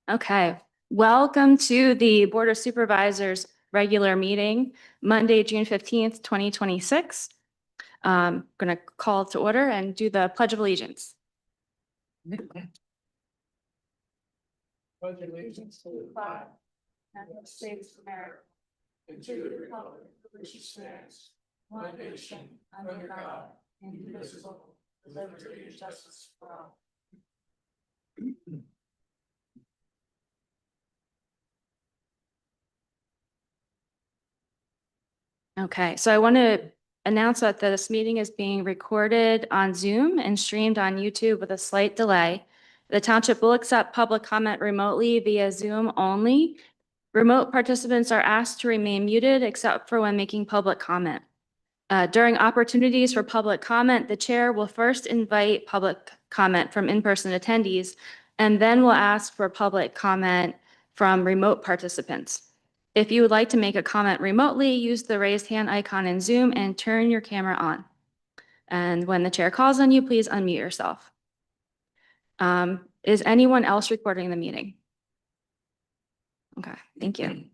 Okay, welcome to the Board of Supervisors regular meeting, Monday, June 15th, 2026. I'm going to call to order and do the Pledge of Allegiance. Pledge allegiance to the flag of the United States of America and to the republic for which it stands, one nation, under God, indivisible, with liberty and justice for all. Okay, so I want to announce that this meeting is being recorded on Zoom and streamed on YouTube with a slight delay. The township will accept public comment remotely via Zoom only. Remote participants are asked to remain muted except for when making public comment. During opportunities for public comment, the chair will first invite public comment from in-person attendees, and then will ask for public comment from remote participants. If you would like to make a comment remotely, use the raised hand icon in Zoom and turn your camera on. And when the chair calls on you, please unmute yourself. Is anyone else recording the meeting? Okay, thank you.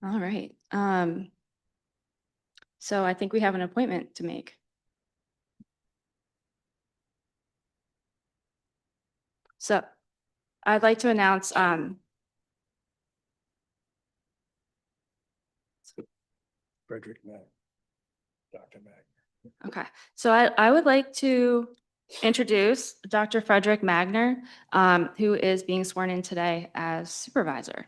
All right. So I think we have an appointment to make. So I'd like to announce, Frederick Mack, Dr. Mack. okay, so I would like to introduce Dr. Frederick Magner, who is being sworn in today as supervisor.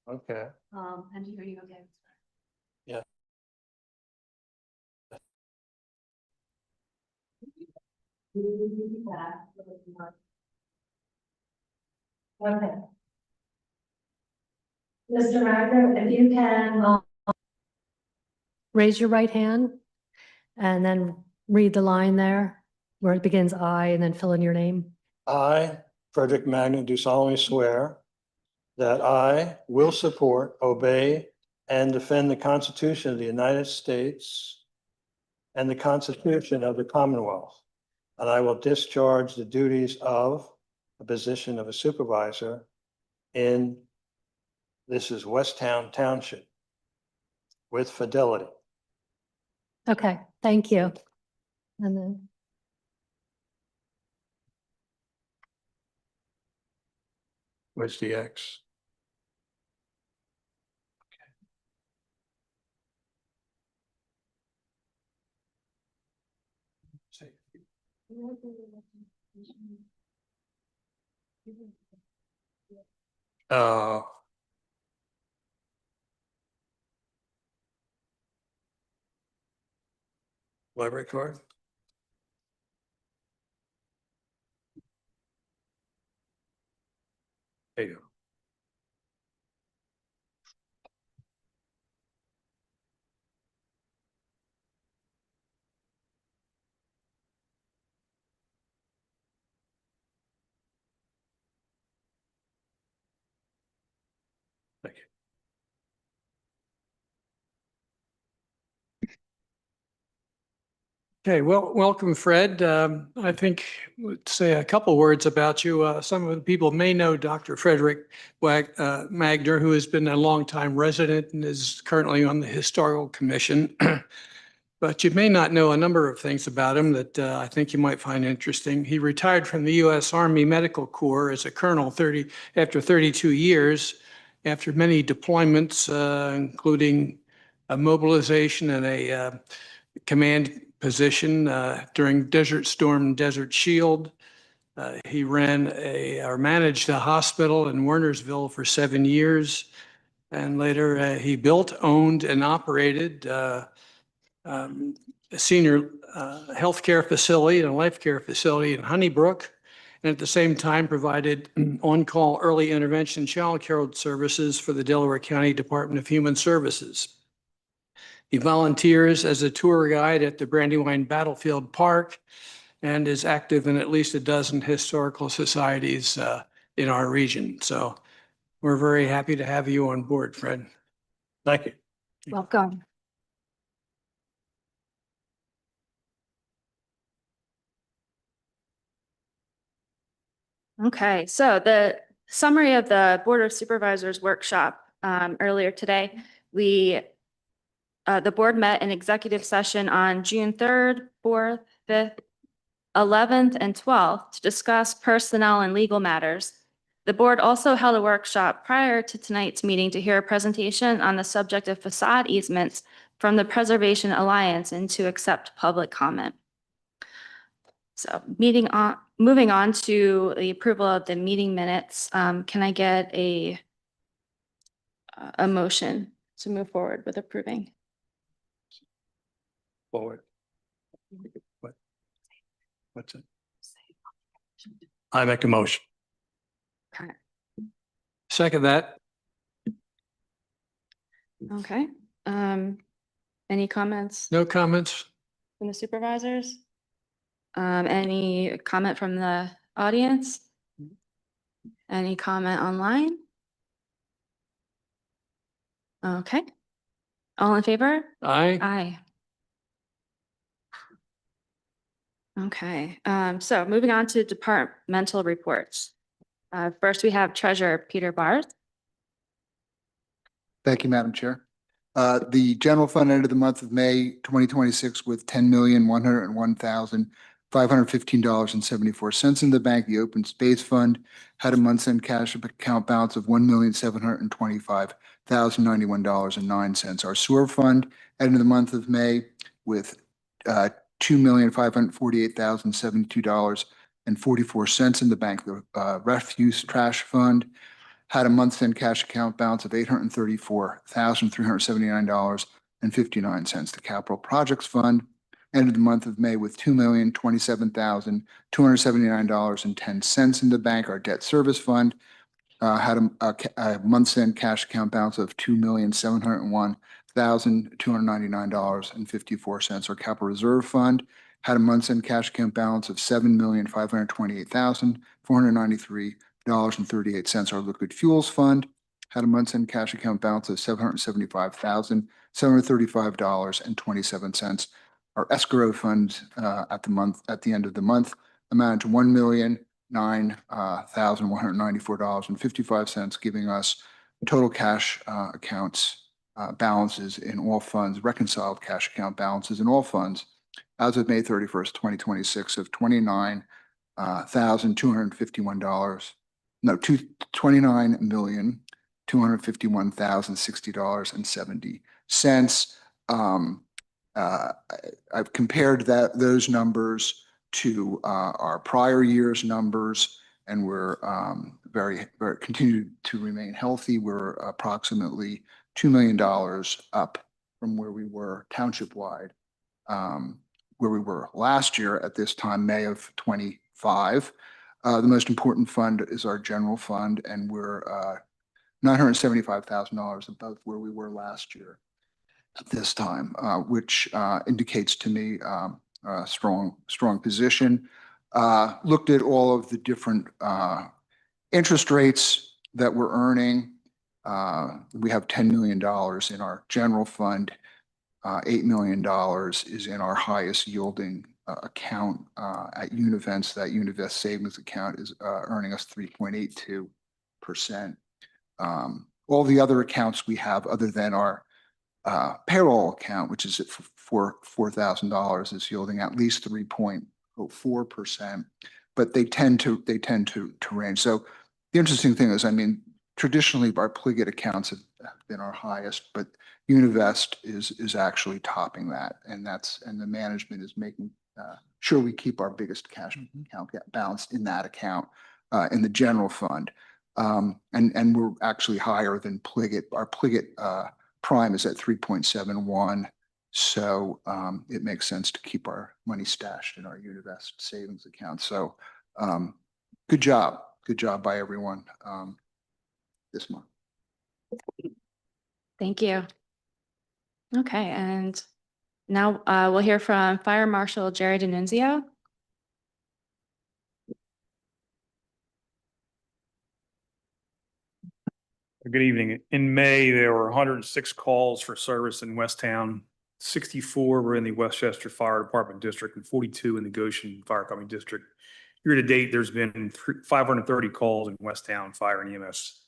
Okay. And are you okay? Yeah. Okay. Mr. Magner, if you can raise your right hand and then read the line there where it begins I and then fill in your name. I, Frederick Magna, do solemnly swear that I will support, obey, and defend the Constitution of the United States and the Constitution of the Commonwealth. And I will discharge the duties of the position of a supervisor in, this is Westtown Township, with fidelity. Okay, thank you. And then. Where's the X? Oh. Library card? There you go. Thank you. Okay, well, welcome, Fred. I think we'll say a couple words about you. Some of the people may know Dr. Frederick Magner, who has been a longtime resident and is currently on the Historical Commission. But you may not know a number of things about him that I think you might find interesting. He retired from the U.S. Army Medical Corps as a colonel after 32 years, after many deployments, including a mobilization and a command position during Desert Storm and Desert Shield. He ran or managed a hospital in Wernersville for 7 years. And later he built, owned, and operated a senior healthcare facility and a life care facility in Honeybrook. And at the same time provided on-call early intervention child care services for the Delaware County Department of Human Services. He volunteers as a tour guide at the Brandywine Battlefield Park and is active in at least a dozen historical societies in our region. So we're very happy to have you on board, Fred. Thank you. Welcome. Okay, so the summary of the Board of Supervisors workshop earlier today, the board met in executive session on June 3rd, 4th, 5th, 11th, and 12th to discuss personnel and legal matters. The board also held a workshop prior to tonight's meeting to hear a presentation on the subject of facade easements from the Preservation Alliance and to accept public comment. So moving on to the approval of the meeting minutes, can I get a motion to move forward with approving? Forward. What's it? I make a motion. Okay. Second that. Okay. Any comments No comments? from the supervisors? Any comment from the audience? Any comment online? Okay. All in favor? Aye. Aye. Okay, so moving on to departmental reports. First, we have Treasurer Peter Barth. Thank you, Madam Chair. The general fund ended the month of May 2026 with $10,101,515.74 in the bank. The open space fund had a month's end cash account balance of $1,725,091.09. Our sewer fund ended the month of May with $2,548,072.44 in the bank. The refuse trash fund had a month's end cash account balance of $834,379.59. The capital projects fund ended the month of May with $2,027,279.10 in the bank. Our debt service fund had a month's end cash account balance of $2,701,299.54. Our capital reserve fund had a month's end cash account balance of $7,528,493.38. Our liquid fuels fund had a month's end cash account balance of $775,735.27. Our escrow fund at the end of the month amounted to $1,009,194.55, giving us total cash accounts balances in all funds, reconciled cash account balances in all funds as of May 31st, 2026 of $29,251,060.70. I've compared those numbers to our prior year's numbers, and we're very continue to remain healthy. We're approximately $2 million up from where we were township-wide, where we were last year at this time, May of 25. The most important fund is our general fund, and we're $975,000 above where we were last year at this time, which indicates to me a strong position. Looked at all of the different interest rates that we're earning. We have $10 million in our general fund. $8 million is in our highest yielding account at Univest. That Univest savings account is earning us 3.82%. All the other accounts we have, other than our payroll account, which is at $4,000, is yielding at least 3.04%, but they tend to range. So the interesting thing is, I mean, traditionally our Pliget accounts have been our highest, but Univest is actually topping that, and the management is making sure we keep our biggest cash account balance in that account, in the general fund. And we're actually higher than Pliget. Our Pliget prime is at 3.71. So it makes sense to keep our money stashed in our Univest savings account. So good job. Good job by everyone this month. Thank you. Okay, and now we'll hear from Fire Marshal Jerry D'Annunzio. Good evening. In May, there were 106 calls for service in Westtown. 64 were in the Westchester Fire Department District and 42 in the Goshen Fire Company District. Year to date, there's been 530 calls in Westtown Fire and EMS.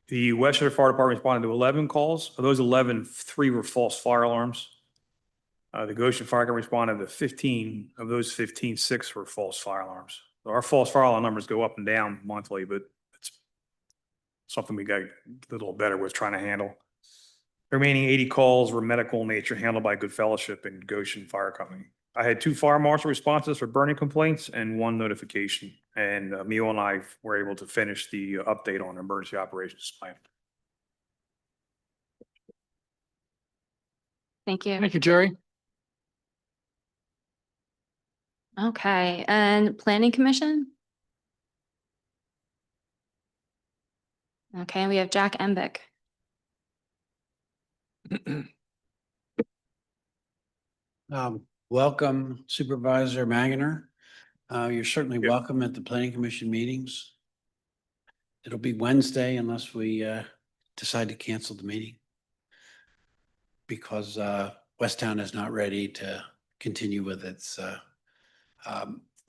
The Westchester Fire Department responded to 11 calls. Of those 11, 3 were false fire alarms. The Goshen Fire Company responded to 15. Of those 15, 6 were false fire alarms. So our false fire alarm numbers go up and down monthly, but it's something we got a little better with trying to handle. The remaining 80 calls were medical in nature, handled by Good Fellowship and Goshen Fire Company. I had 2 fire marshal responses for burning complaints and 1 notification. And Mio and I were able to finish the update on emergency operations plan. Thank you. Thank you, Jerry. Okay, and Planning Commission? Okay, we have Jack Embick. Welcome Supervisor Maganer. You're certainly Yep. welcome at the Planning Commission meetings. It'll be Wednesday unless we decide to cancel the meeting because Westtown is not ready to continue with its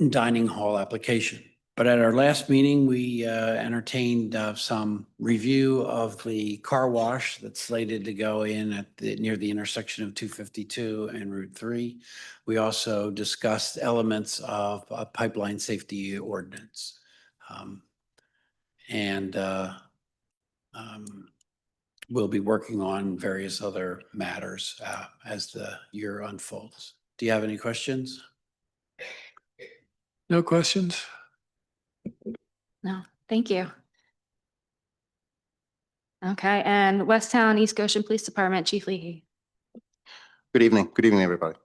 dining hall application. But at our last meeting, we entertained some review of the car wash that's slated to go in at near the intersection of 252 and Route 3. We also discussed elements of a pipeline safety ordinance. We'll be working on various other matters as the year unfolds. Do you have any questions? No questions? No, thank you. Okay, and Westtown East Goshen Police Department, Chief Leahy. Good evening. Good evening, everybody.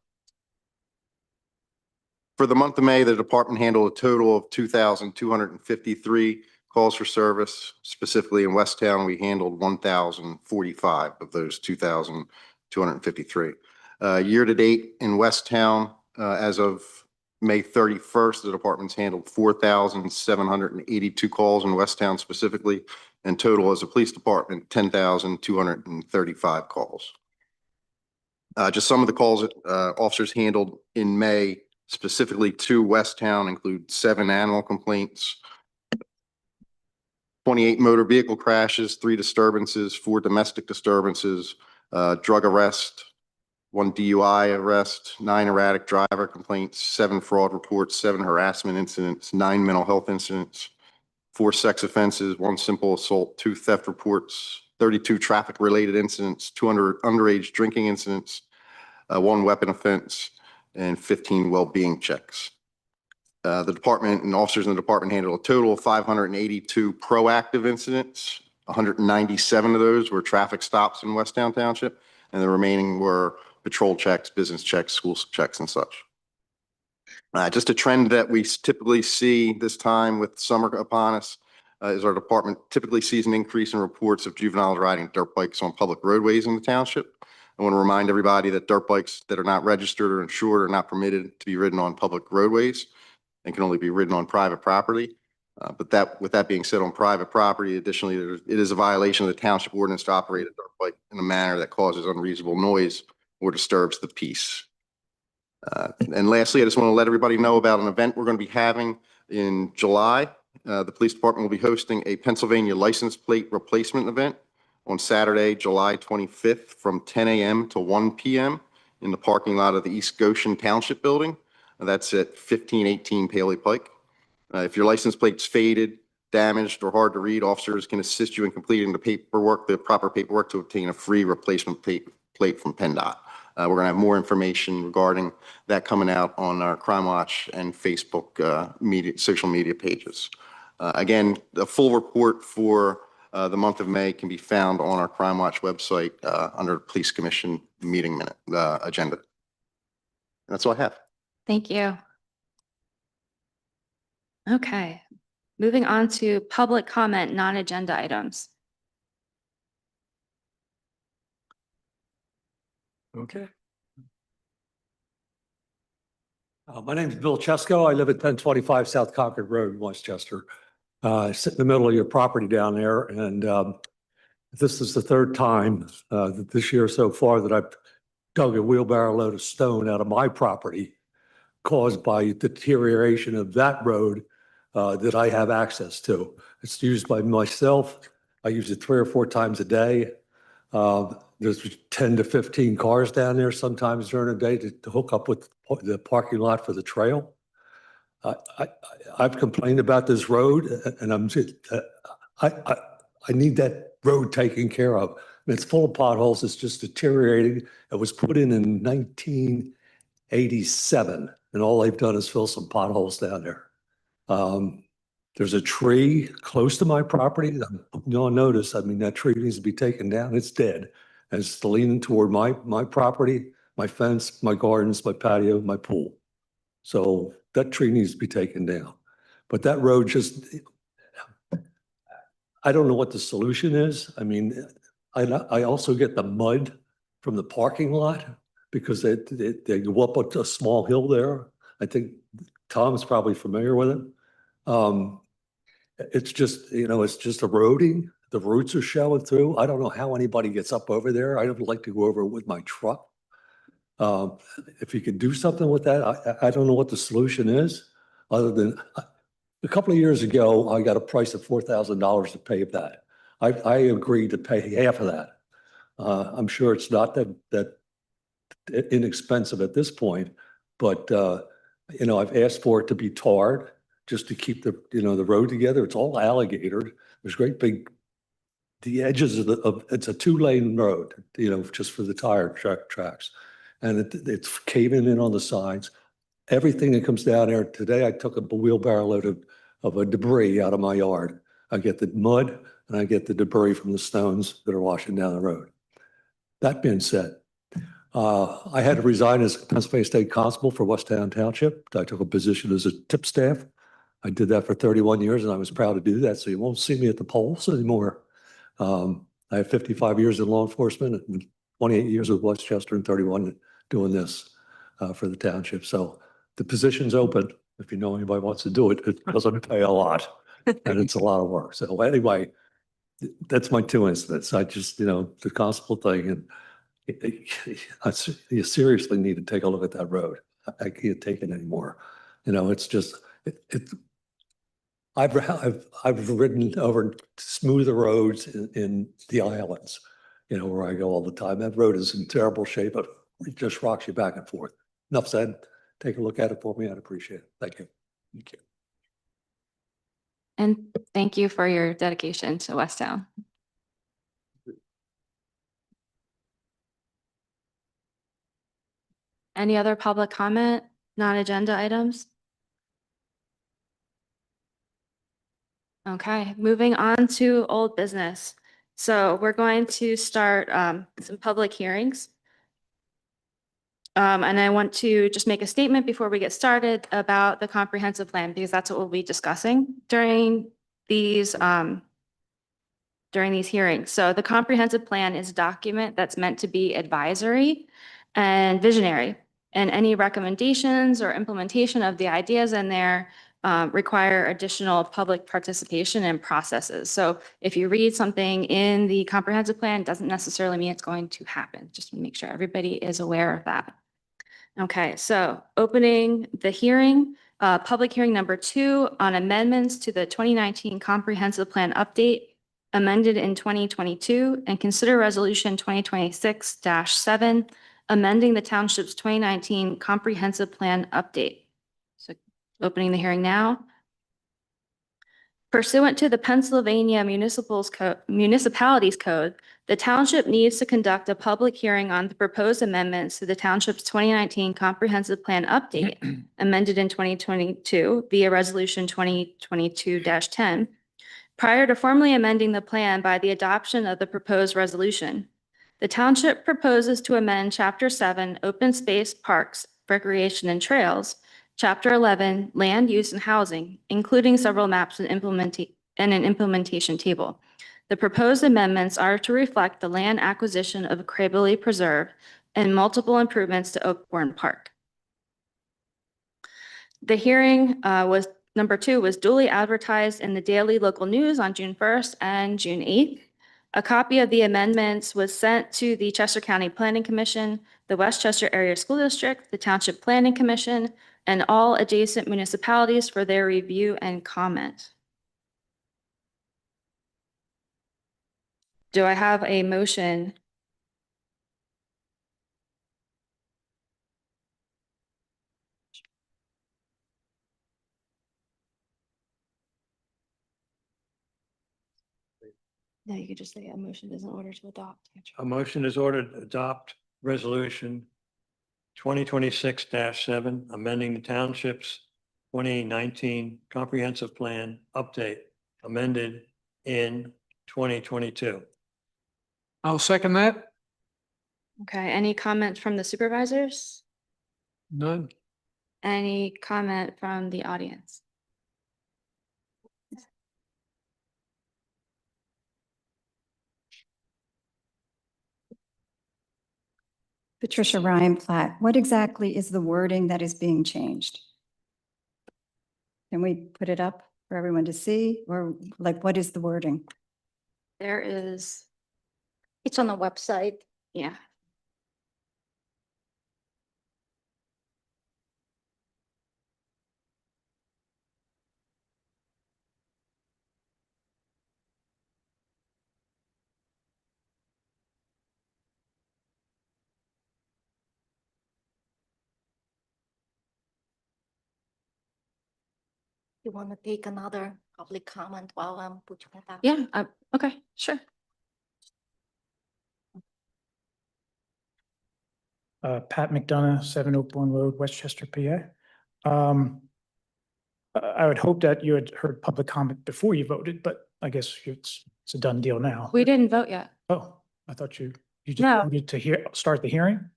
For the month of May, the department handled a total of 2,253 calls for service. Specifically in Westtown, we handled 1,045 of those 2,253. Year to date in Westtown, as of May 31st, the department's handled 4,782 calls in Westtown specifically, and total as a police department, 10,235 calls. Just some of the calls that officers handled in May specifically to Westtown include 7 animal complaints, 28 motor vehicle crashes, 3 disturbances, 4 domestic disturbances, drug arrest, 1 DUI arrest, 9 erratic driver complaints, 7 fraud reports, 7 harassment incidents, 9 mental health incidents, 4 sex offenses, 1 simple assault, 2 theft reports, 32 traffic related incidents, 200 underage drinking incidents, 1 weapon offense, and 15 well-being checks. The department and officers in the department handled a total of 582 proactive incidents. 197 of those were traffic stops in Westtown Township, and the remaining were patrol checks, business checks, school checks, and such. Just a trend that we typically see this time with summer upon us is our department typically sees an increase in reports of juveniles riding dirt bikes on public roadways in the township. I want to remind everybody that dirt bikes that are not registered or insured are not permitted to be ridden on public roadways and can only be ridden on private property. But with that being said, on private property, additionally, it is a violation of the township ordinance to operate a dirt bike in a manner that causes unreasonable noise or disturbs the peace. And lastly, I just want to let everybody know about an event we're going to be having in July. The police department will be hosting a Pennsylvania license plate replacement event on Saturday, July 25th from 10 a.m. to 1 p.m. in the parking lot of the East Goshen Township Building. That's at 1518 Paley Pike. If your license plate's faded, damaged, or hard to read, officers can assist you in completing the proper paperwork to obtain a free replacement plate from PennDOT. We're going to have more information regarding that coming out on our Crime Watch and Facebook social media pages. Again, the full report for the month of May can be found on our Crime Watch website under the Police Commission meeting minute agenda. And that's all I have. Thank you. Okay, moving on to public comment, non-agenda items. Okay. My name is Bill Chesko. I live at 1025 South Concord Road, Westchester. I sit in the middle of your property down there, and this is the third time this year so far that I've dug a wheelbarrow load of stone out of my property caused by deterioration of that road that I have access to. It's used by myself. I use it 3 or 4 times a day. There's 10 to 15 cars down there sometimes during the day to hook up with the parking lot for the trail. I've complained about this road, and I need that road taken care of. And it's full of potholes. It's just deteriorating. It was put in 1987, and all they've done is fill some potholes down there. There's a tree close to my property. You'll notice, I mean, that tree needs to be taken down. It's dead. And it's leaning toward my property, my fence, my gardens, my patio, my pool. So that tree needs to be taken down. But that road just, I don't know what the solution is. I mean, I also get the mud from the parking lot because they go up a small hill there. I think Tom's probably familiar with it. It's just, it's just eroding. The roots are showing through. I don't know how anybody gets up over there. I don't like to go over it with my truck. If you could do something with that, I don't know what the solution is, other than a couple of years ago, I got a price of $4,000 to pave that. I agreed to pay half of that. I'm sure it's not that inexpensive at this point, but I've asked for it to be tarred just to keep the road together. It's all alligatored. There's great big, the edges of it's a 2-lane road, just for the tire tracks. And it's caving in on the sides. Everything that comes down there, today I took a wheelbarrow load of a debris out of my yard. I get the mud and I get the debris from the stones that are washing down the road. That being said, I had to resign as Pennsylvania State Constable for Westtown Township. I took a position as a tip staff. I did that for 31 years and I was proud to do that. So you won't see me at the polls anymore. I have 55 years in law enforcement and 28 years with Westchester and 31 doing this for the township. So the position's open. If you know anybody wants to do it, it doesn't pay a lot and it's a lot of work. So anyway, that's my 2 incidents. I just, the constable thing, and you seriously need to take a look at that road. I can't take it anymore. It's just, I've ridden over smoother roads in the islands, where I go all the time. That road is in terrible shape, but it just rocks you back and forth. Enough said. Take a look at it for me. I'd appreciate it. Thank you. Thank you. And thank you for your dedication to Westtown. Any other public comment, non-agenda items? Okay, moving on to old business. So we're going to start some public hearings. And I want to just make a statement before we get started about the comprehensive plan, because that's what we'll be discussing during these hearings. So the comprehensive plan is a document that's meant to be advisory and visionary, and any recommendations or implementation of the ideas in there require additional public participation and processes. So if you read something in the comprehensive plan, it doesn't necessarily mean it's going to happen. Just to make sure everybody is aware of that. Okay, so opening the hearing, public hearing number 2 on amendments to the 2019 comprehensive plan update amended in 2022, and consider resolution 2026-7 amending the township's 2019 comprehensive plan update. So opening the hearing now. Pursuant to the Pennsylvania Municipalities Code, the township needs to conduct a public hearing on the proposed amendments to the township's 2019 Comprehensive Plan Update, amended in 2022 via Resolution 2022-10, prior to formally amending the plan by the adoption of the proposed resolution. The township proposes to amend Chapter 7, Open Space, Parks, Recreation, and Trails, Chapter 11, Land Use and Housing, including several maps and an implementation table. The proposed amendments are to reflect the land acquisition of Craigbilly Preserve and multiple improvements to Oakbourne Park. The hearing number 2 was duly advertised in the Daily Local News on June 1st and June 8th. A copy of the amendments was sent to the Chester County Planning Commission, the Westchester Area School District, the Township Planning Commission, and all adjacent municipalities for their review and comment. Do I have a motion? No, you could just say a motion is in order to adopt. A motion is ordered to adopt resolution 2026-7, amending the township's 2019 comprehensive plan update, amended in 2022. I'll second that. Okay, any comment from the supervisors? None. Any comment from the audience? Patricia Ryan Platt, what exactly is the wording that is being changed? Can we put it up for everyone to see, or like, what is the wording? There is, It's on the website. yeah. You want to take another public comment while I'm putting it up? Yeah, okay, sure. Pat McDonough, 7 Oakbourne Road, Westchester, PA. I would hope that you had heard public comment before you voted, but I guess it's a done deal now. We didn't vote yet. Oh, I thought you just No. voted to start the hearing?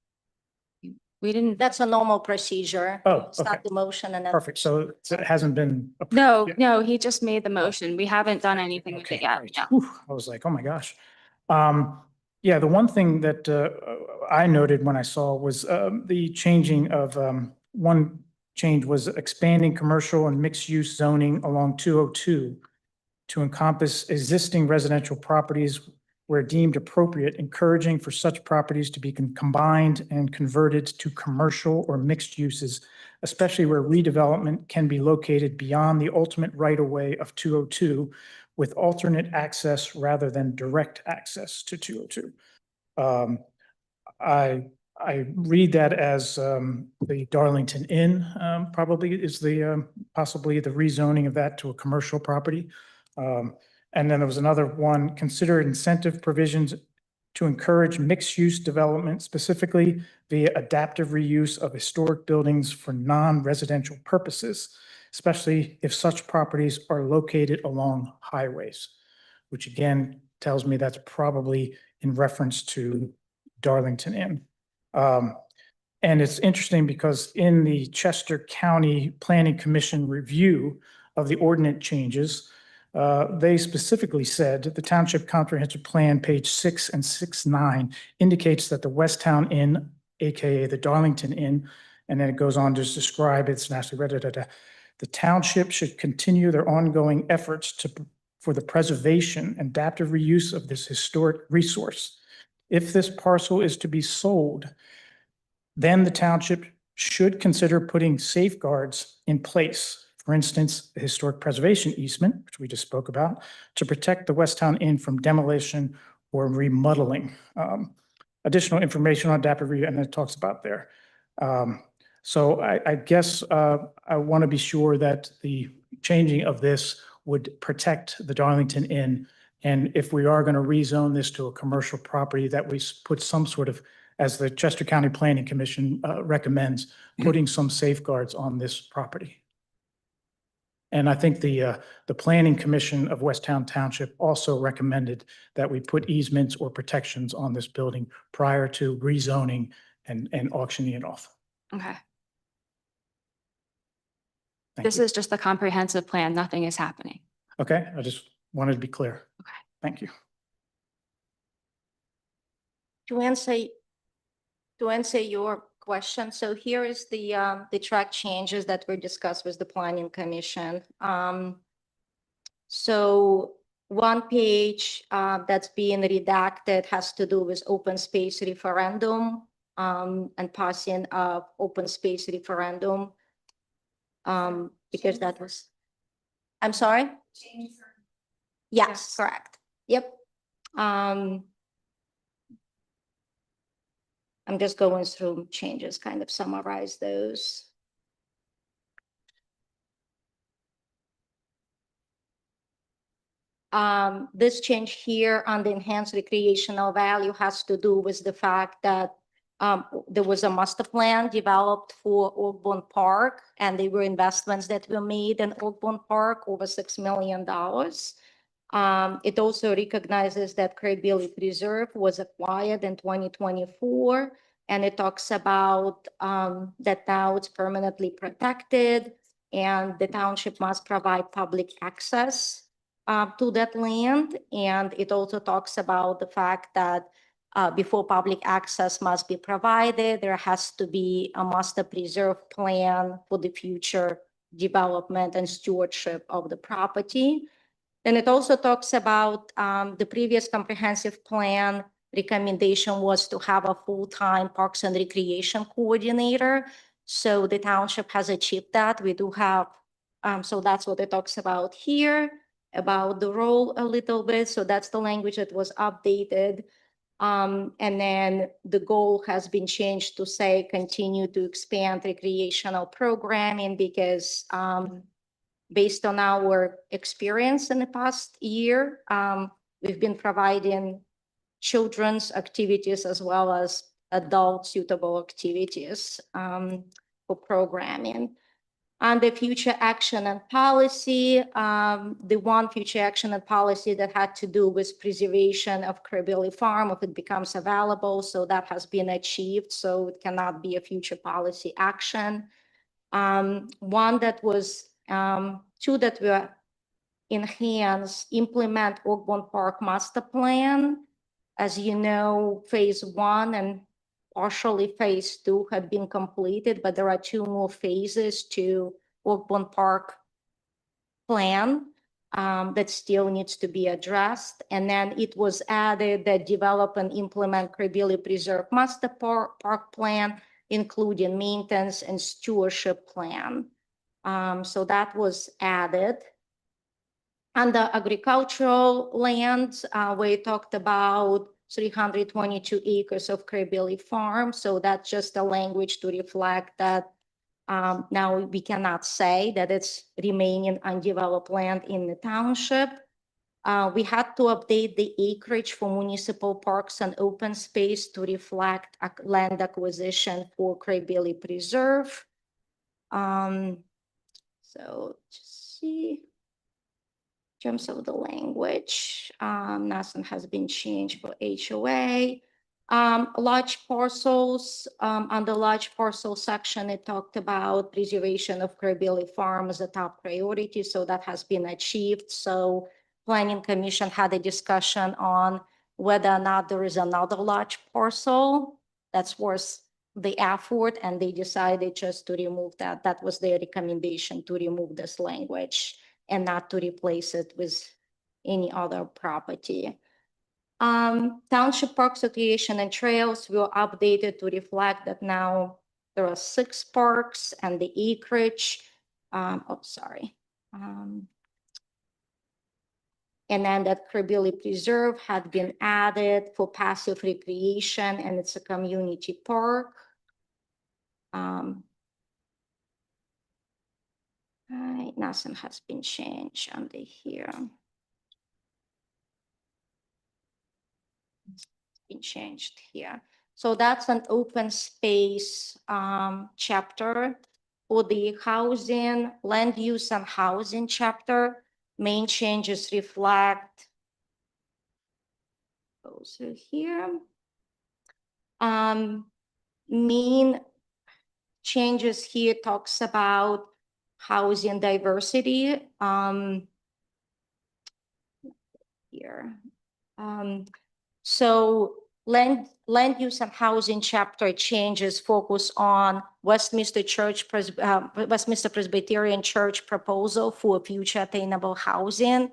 We didn't. That's a normal procedure. Oh, Start okay. the motion and then. Perfect. So it hasn't been. approved No, yet. no, he just made the motion. We haven't done anything with it Okay, yet. great. No. Whew, I was like, oh my gosh. Yeah, the one thing that I noted when I saw was the changing of, one change was expanding commercial and mixed-use zoning along 202 to encompass existing residential properties where deemed appropriate, encouraging for such properties to be combined and converted to commercial or mixed uses, especially where redevelopment can be located beyond the ultimate right-of-way of 202 with alternate access rather than direct access to 202. I read that as the Darlington Inn probably is the possibly the rezoning of that to a commercial property. And then there was another one, consider incentive provisions to encourage mixed-use development, specifically via adaptive reuse of historic buildings for non-residential purposes, especially if such properties are located along highways, which again tells me that's probably in reference to Darlington Inn. And it's interesting because in the Chester County Planning Commission review of the ordinance changes, they specifically said that the Township Comprehensive Plan, page 6 and 6-9, indicates that the Westtown Inn, AKA the Darlington Inn, and then it goes on to describe it's nationally registered. The township should continue their ongoing efforts for the preservation and adaptive reuse of this historic resource. If this parcel is to be sold, then the township should consider putting safeguards in place. For instance, the historic preservation easement, which we just spoke about, to protect the Westtown Inn from demolition or remodeling. Additional information on adaptive reuse, and it talks about there. So I guess I want to be sure that the changing of this would protect the Darlington Inn. And if we are going to rezone this to a commercial property, that we put some sort of, as the Chester County Planning Commission recommends, putting some safeguards on this property. And I think the Planning Commission of Westtown Township also recommended that we put easements or protections on this building prior to rezoning and auctioning it off. Okay. Thank This you. is just the comprehensive plan. Nothing is happening. Okay, I just wanted to be clear. Okay. Thank you. To answer your question, so here is the track changes that were discussed with the Planning Commission. So one page that's being redacted has to do with open space referendum and passing of open space referendum. Because that was, I'm sorry? Yes, correct. Yep. I'm just going through changes, kind of summarize those. This change here on the enhanced recreational value has to do with the fact that there was a master plan developed for Oakbourne Park, and there were investments that were made in Oakbourne Park, over $6 million. It also recognizes that Craigbilly Preserve was acquired in 2024, and it talks about that now it's permanently protected, and the township must provide public access to that land. And it also talks about the fact that before public access must be provided, there has to be a master preserve plan for the future development and stewardship of the property. Then it also talks about the previous comprehensive plan recommendation was to have a full-time Parks and Recreation coordinator. So the township has achieved that. We do have, so that's what it talks about here, about the role a little bit. So that's the language that was updated. And then the goal has been changed to say continue to expand recreational programming, because based on our experience in the past year, we've been providing children's activities as well as adult suitable activities for programming. On the future action and policy, the one future action and policy that had to do with preservation of Craigbilly Farm if it becomes available. So that has been achieved, so it cannot be a future policy action. One that was, two that were enhanced, implement Oakbourne Park Master Plan. As you know, phase 1 and partially phase 2 have been completed, but there are 2 more phases to Oakbourne Park plan that still needs to be addressed. And then it was added that develop and implement Craigbilly Preserve Master Park Plan, including maintenance and stewardship plan. So that was added. Under agricultural lands, we talked about 322 acres of Craigbilly Farm. So that's just a language to reflect that now we cannot say that it's remaining undeveloped land in the township. We had to update the acreage for municipal parks and open space to reflect land acquisition for Craigbilly Preserve. So just see. In terms of the language, nothing has been changed for HOA. Large parcels, on the large parcel section, it talked about preservation of Craigbilly Farm as a top priority, so that has been achieved. So Planning Commission had a discussion on whether or not there is another large parcel that's worth the effort, and they decided just to remove that. That was their recommendation, to remove this language and not to replace it with any other property. Township Parks, Recreation and Trails were updated to reflect that now there are 6 parks and the acreage. And then that Craigbilly Preserve had been added for passive recreation, and it's a community park. Nothing has been changed under here. Been changed here. So that's an open space chapter. For the housing, land use and housing chapter, main changes reflect also here. Main changes here talks about housing diversity. Here. So land use and housing chapter changes focus on Westminster Presbyterian Church proposal for future attainable housing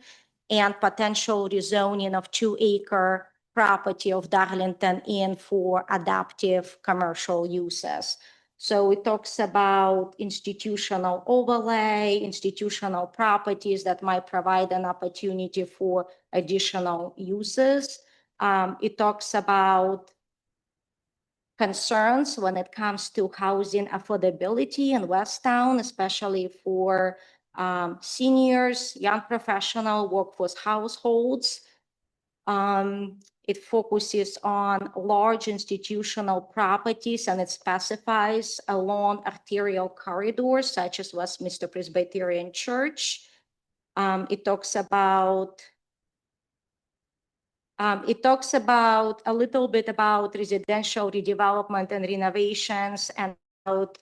and potential rezoning of 2-acre property of Darlington Inn for adaptive commercial uses. So it talks about institutional overlay, institutional properties that might provide an opportunity for additional uses. It talks about concerns when it comes to housing affordability in Westtown, especially for seniors, young professional, workforce households. It focuses on large institutional properties and it specifies along arterial corridors such as Westminster Presbyterian Church. It talks about a little bit about residential redevelopment and renovations and about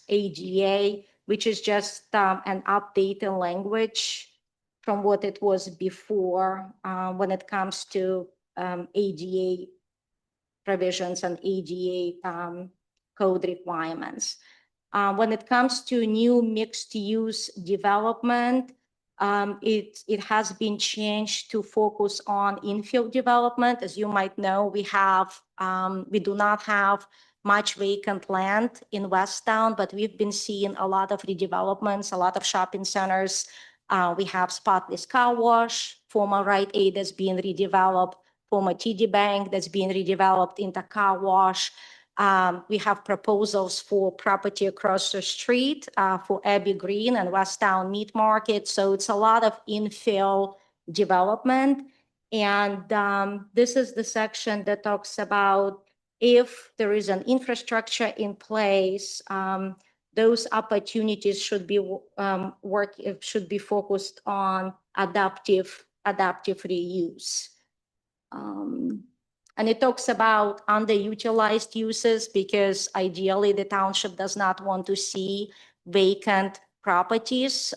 ADA, which is just an update in language from what it was before when it comes to ADA provisions and ADA code requirements. When it comes to new mixed-use development, it has been changed to focus on infill development. As you might know, we do not have much vacant land in Westtown, but we've been seeing a lot of redevelopments, a lot of shopping centers. We have Spotless Car Wash, former Rite Aid that's being redeveloped, former TD Bank that's being redeveloped into car wash. We have proposals for property across the street for Abbey Green and Westtown Meat Market. So it's a lot of infill development. And this is the section that talks about if there is an infrastructure in place, those opportunities should be focused on adaptive reuse. And it talks about underutilized uses because ideally the township does not want to see vacant properties.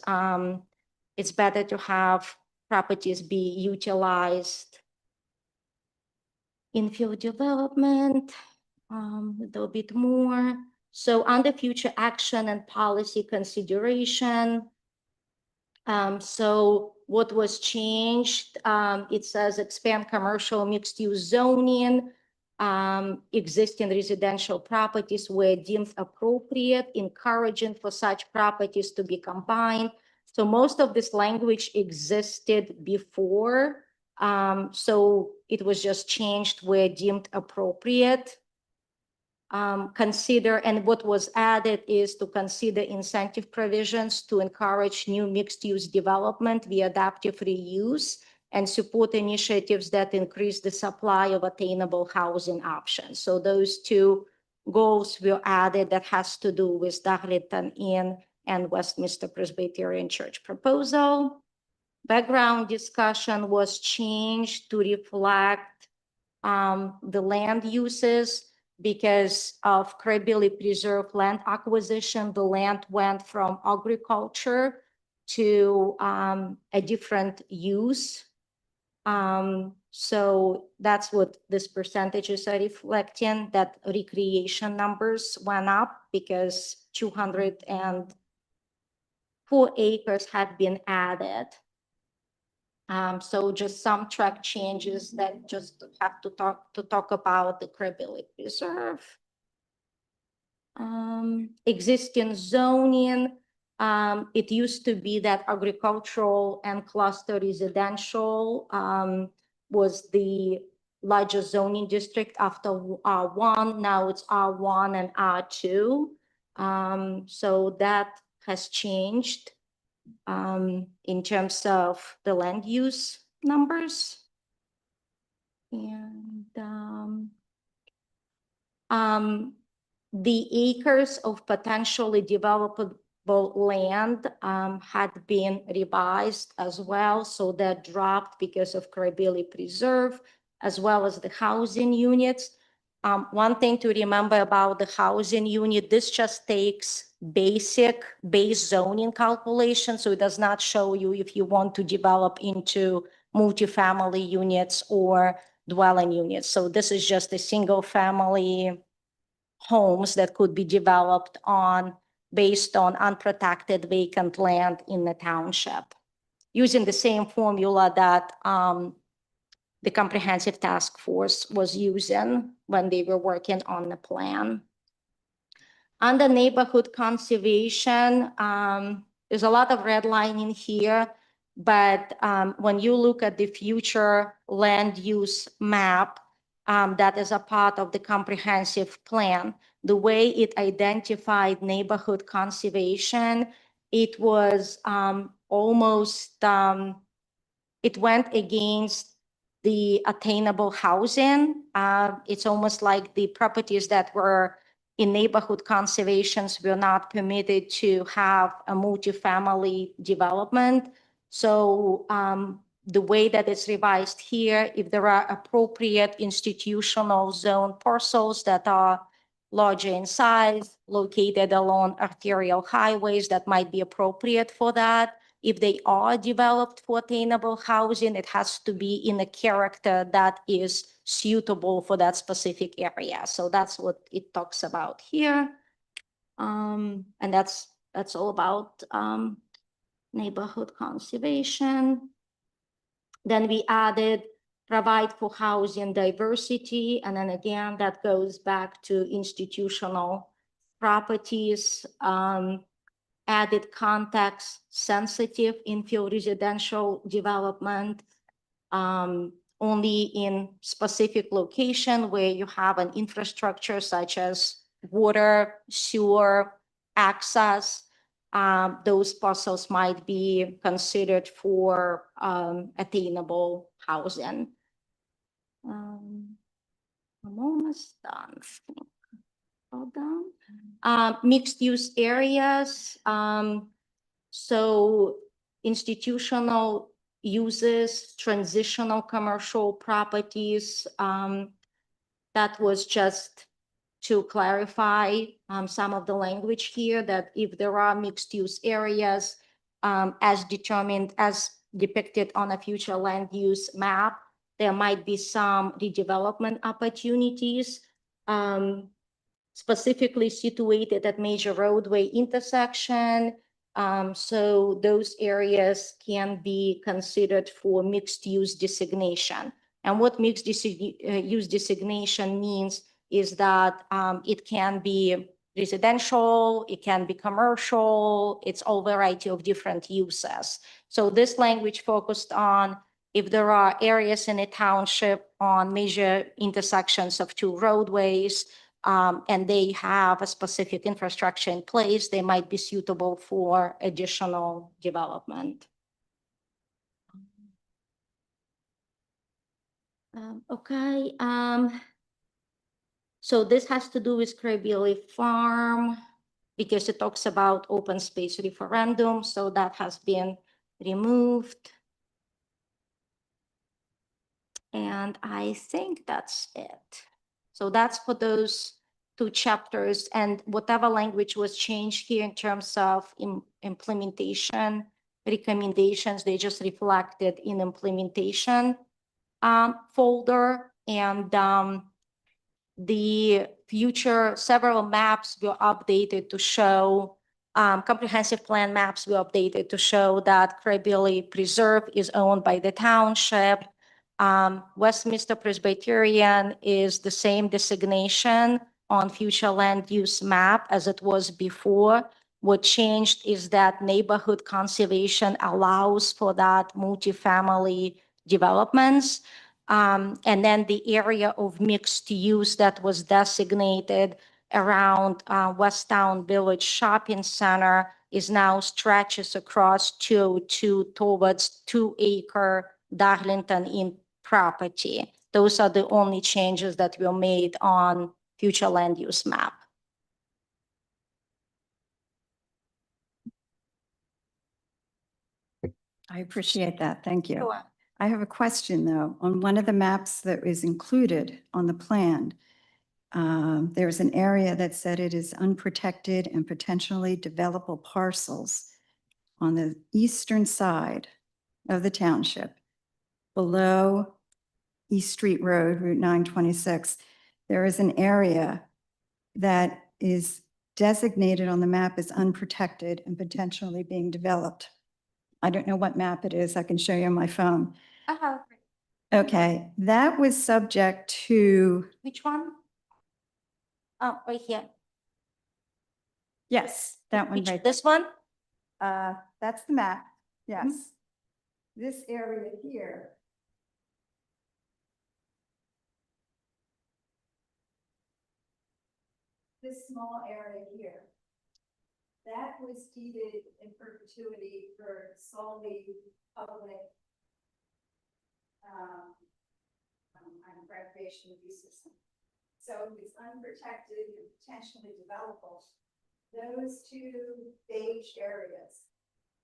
It's better to have properties be utilized. Infill development, a little bit more. So under future action and policy consideration, so what was changed, it says expand commercial mixed-use zoning, existing residential properties were deemed appropriate, encouraging for such properties to be combined. So most of this language existed before, so it was just changed where deemed appropriate. Consider, and what was added is to consider incentive provisions to encourage new mixed-use development via adaptive reuse and support initiatives that increase the supply of attainable housing options. So those two goals were added that has to do with Darlington Inn and Westminster Presbyterian Church proposal. Background discussion was changed to reflect the land uses. Because of Craigbilly Preserve land acquisition, the land went from agriculture to a different use. So that's what these percentages are reflecting, that recreation numbers went up because 204 acres had been added. So just some track changes that just have to talk about the Craigbilly Preserve. Existing zoning, it used to be that agricultural and cluster residential was the largest zoning district after R1. Now it's R1 and R2. So that has changed. in terms of the land use numbers. And the acres of potentially developable land had been revised as well. So that dropped because of Crabbilly Preserve, as well as the housing units. One thing to remember about the housing unit, this just takes basic base zoning calculation. So it does not show you if you want to develop into multifamily units or dwelling units. So this is just a single family homes that could be developed on based on unprotected vacant land in the township, using the same formula that the Comprehensive Task Force was using when they were working on the plan. Under neighborhood conservation, there's a lot of redlining here, but when you look at the future land use map, that is a part of the comprehensive plan, the way it identified neighborhood conservation, it was almost, it went against the attainable housing. It's almost like the properties that were in neighborhood conservations were not permitted to have a multifamily development. So the way that it's revised here, if there are appropriate institutional zone parcels that are larger in size, located along arterial highways that might be appropriate for that. If they are developed for attainable housing, it has to be in a character that is suitable for that specific area. So that's what it talks about here. And that's all about neighborhood conservation. Then we added provide for housing diversity. And then again, that goes back to institutional properties, added context sensitive infill residential development, only in specific location where you have an infrastructure such as water, sewer, access. Those parcels might be considered for attainable housing. I'm almost done. All done. Mixed use areas. So institutional uses, transitional commercial properties. That was just to clarify some of the language here, that if there are mixed use areas as determined, as depicted on a future land use map, there might be some redevelopment opportunities. Specifically situated at major roadway intersection. So those areas can be considered for mixed use designation. And what mixed use designation means is that it can be residential, it can be commercial, it's all variety of different uses. So this language focused on if there are areas in a township on major intersections of two roadways, and they have a specific infrastructure in place, they might be suitable for additional development. Okay. So this has to do with Crabbilly Farm because it talks about open space referendum. So that has been removed. And I think that's it. So that's for those two chapters, and whatever language was changed here in terms of implementation recommendations, they just reflected in implementation folder. And the future several maps were updated to show comprehensive plan maps were updated to show that Crabbilly Preserve is owned by the township. Westminster Presbyterian is the same designation on future land use map as it was before. What changed is that neighborhood conservation allows for that multifamily developments. And then the area of mixed use that was designated around Westtown Village Shopping Center is now stretches across 202 towards 2-acre Darlington Inn property. Those are the only changes that were made on future land use map. I appreciate that. Thank you. Sure. I have a question, though. On one of the maps that is included on the plan, there's an area that said it is unprotected and potentially developable parcels on the eastern side of the township, below East Street Road, Route 926. There is an area that is designated on the map as unprotected and potentially being developed. I don't know what map it is. I can show you on my phone. Okay, that was subject to, Which one? Oh, right here. yes, that one Which, right. this one? That's the map, yes. This area here. This small area here. That was deeded in perpetuity for solely public recreation use system. So it's unprotected and potentially developable. Those two beige areas,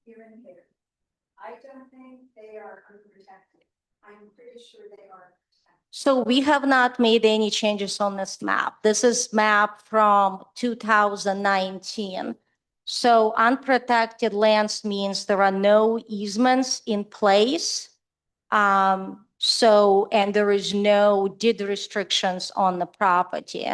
here and here, I don't think they are unprotected. I'm pretty sure they are. So we have not made any changes on this map. This is map from 2019. So unprotected lands means there are no easements in place. And there is no deed restrictions on the property.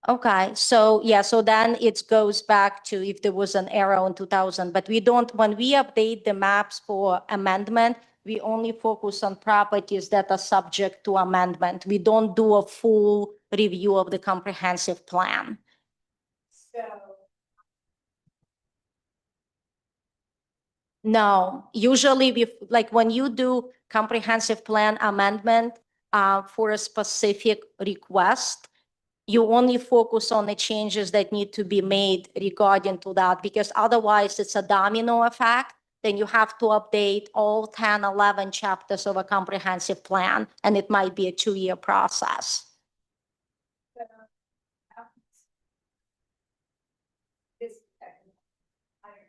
Okay, so yeah, so then it goes back to if there was an error in 2000, but we don't, when we update the maps for amendment, we only focus on properties that are subject to amendment. We don't do a full review of the comprehensive plan. So. No, usually we, like when you do comprehensive plan amendment for a specific request, you only focus on the changes that need to be made regarding to that, because otherwise it's a domino effect. Then you have to update all 10, 11 chapters of a comprehensive plan, and it might be a 2-year process. I don't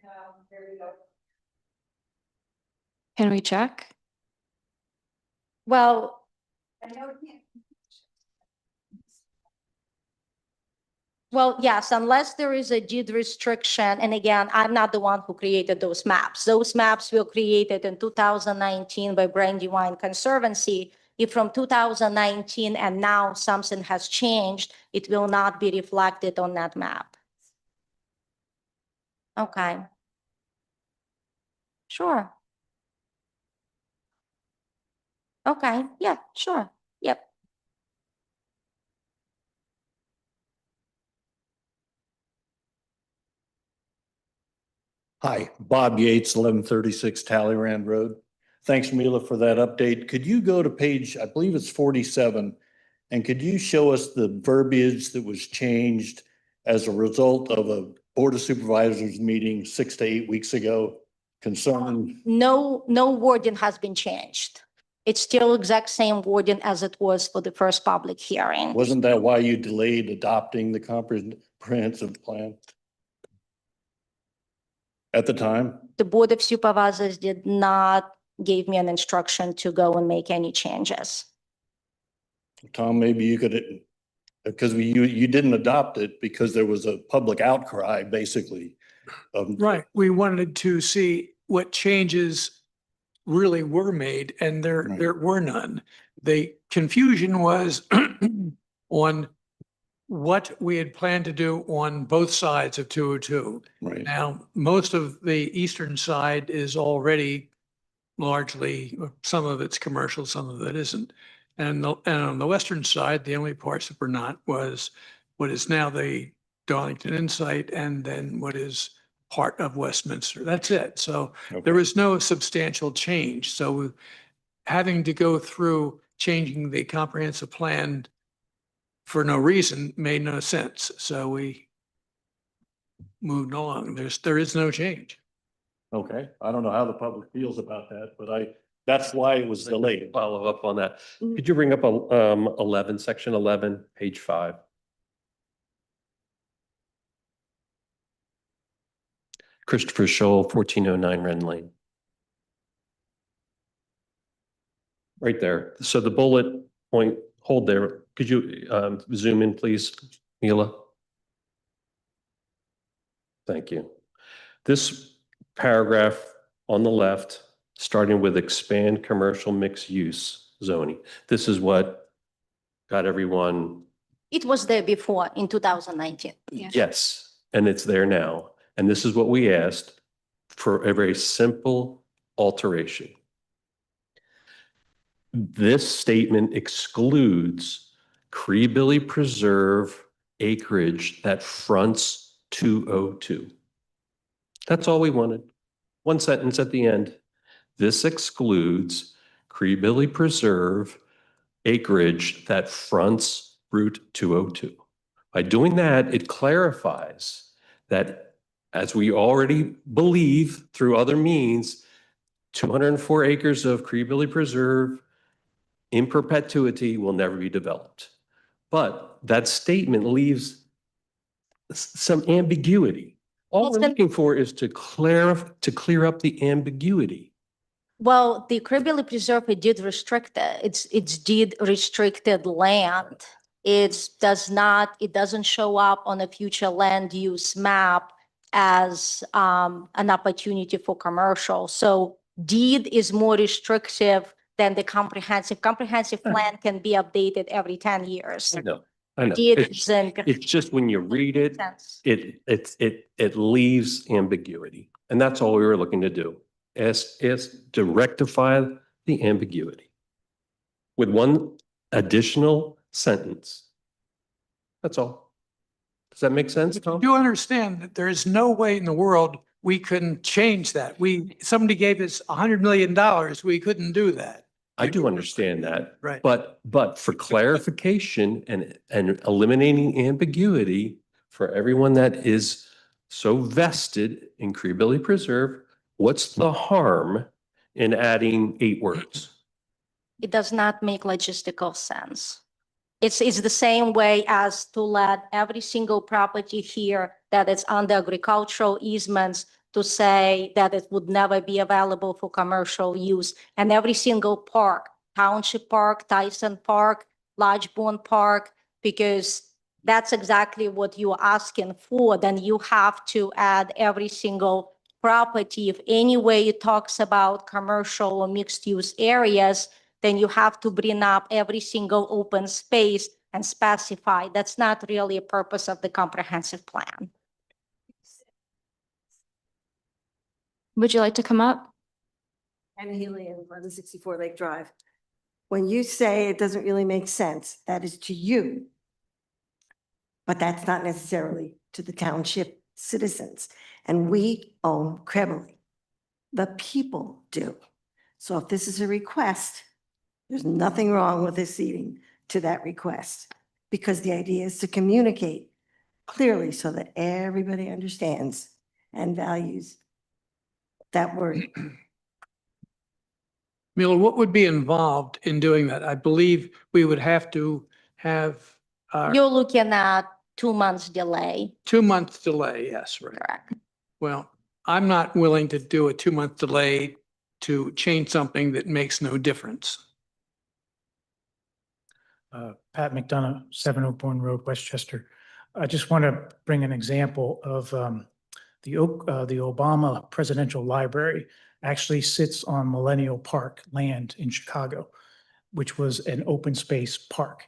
know, there we go. Can we check? Well, I know it can't. Well, yes, unless there is a deed restriction, and again, I'm not the one who created those maps. Those maps were created in 2019 by Brandywine Conservancy. If from 2019 and now something has changed, it will not be reflected on that map. Okay. Sure. Okay, yeah, sure, yep. Hi, Bob Yates, 1136 Talleyrand Road. Thanks, Mila, for that update. Could you go to page, I believe it's 47, and could you show us the verbiage that was changed as a result of a Board of Supervisors meeting 6 to 8 weeks ago concerning? No wording has been changed. It's still exact same wording as it was for the first public hearing. Wasn't that why you delayed adopting the comprehensive plan at the time? The Board of Supervisors did not give me an instruction to go and make any changes. Tom, maybe you could, because you didn't adopt it because there was a public outcry, basically. Right. We wanted to see what changes really were made, and there were none. The confusion was on what we had planned to do on both sides of 202. Right. Now, most of the eastern side is already largely, some of it's commercial, some of it isn't. And on the western side, the only parts that were not was what is now the Darlington Inn site, and then what is part of Westminster. That's it. So there was no substantial change. So having to go through changing the comprehensive plan for no reason made no sense. So we moved along. There is no change. Okay, I don't know how the public feels about that, but that's why it was delayed. Follow up on that. Could you bring up 11, section 11, page 5? Christopher Scholl, 1409 Ren Lane. Right there. So the bullet point, hold there. Could you zoom in, please, Mila? Thank you. This paragraph on the left, starting with expand commercial mixed use zoning. This is what got everyone. It was there before in 2019. Yeah. Yes, and it's there now. And this is what we asked for, a very simple alteration. This statement excludes Cree-Billy Preserve acreage that fronts 202. That's all we wanted. One sentence at the end. This excludes Cree-Billy Preserve acreage that fronts Route 202. By doing that, it clarifies that, as we already believe through other means, 204 acres of Cree-Billy Preserve in perpetuity will never be developed. But that statement leaves some ambiguity. All we're looking for is to clear up the ambiguity. Well, the Cree-Billy Preserve, it did restrict it. It's did restricted land. It doesn't show up on a future land use map as an opportunity for commercial. So deed is more restrictive than the comprehensive. Comprehensive plan can be updated every 10 years. I know. Deed It's isn't. it's just when you read it, Sense. it leaves ambiguity. And that's all we were looking to do, is to rectify the ambiguity with one additional sentence. That's all. Does that make sense, Tom? You understand that there is no way in the world we couldn't change that. Somebody gave us $100 million. We couldn't do that. I do understand that. Right. But for clarification and eliminating ambiguity for everyone that is so vested in Cree-Billy Preserve, what's the harm in adding 8 words? It does not make logistical sense. It's the same way as to let every single property here that is under agricultural easements to say that it would never be available for commercial use. And every single park, Township Park, Tyson Park, Lodgeborn Park, because that's exactly what you're asking for. Then you have to add every single property. If any way it talks about commercial or mixed use areas, then you have to bring up every single open space and specify. That's not really a purpose of the comprehensive plan. Would you like to come up? Anna Healy, 1164 Lake Drive. When you say it doesn't really make sense, that is to you. But that's not necessarily to the township citizens. And we own Cree-Billy. The people do. So if this is a request, there's nothing wrong with acceding to that request, because the idea is to communicate clearly so that everybody understands and values that word. Mila, what would be involved in doing that? I believe we would have to have You're looking at 2 months delay. 2-month delay. Yes, right. Correct. Well, I'm not willing to do a 2-month delay to change something that makes no difference. Pat McDonough, 7 Oakbourne Road, Westchester. I just want to bring an example of the Obama Presidential Library actually sits on Millennial Park land in Chicago, which was an open space park.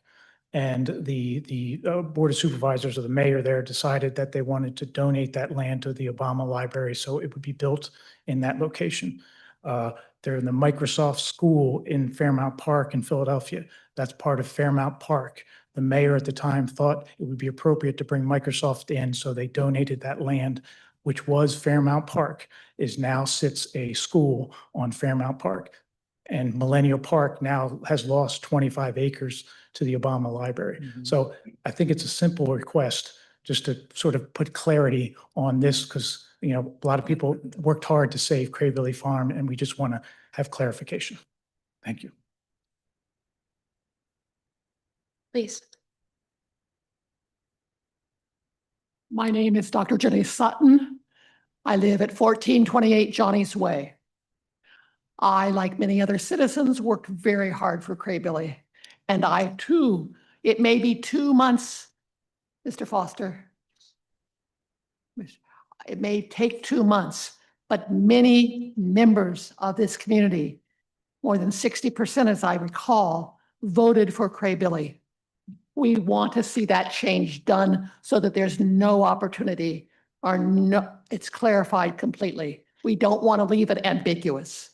And the Board of Supervisors or the mayor there decided that they wanted to donate that land to the Obama Library, so it would be built in that location. They're in the Microsoft School in Fairmount Park in Philadelphia. That's part of Fairmount Park. The mayor at the time thought it would be appropriate to bring Microsoft in, so they donated that land, which was Fairmount Park, now sits a school on Fairmount Park. And Millennial Park now has lost 25 acres to the Obama Library. So I think it's a simple request just to sort of put clarity on this, because, you know, a lot of people worked hard to save Craigbilly Farm, and we just want to have clarification. Thank you. Please. My name is Dr. Jenny Sutton. I live at 1428 Johnny's Way. I, like many other citizens, worked very hard for Craigbilly. And I too, it may be 2 months, Mr. Foster. It may take 2 months, but many members of this community, more than 60%, as I recall, voted for Craigbilly. We want to see that change done so that there's no opportunity or no, it's clarified completely. We don't want to leave it ambiguous.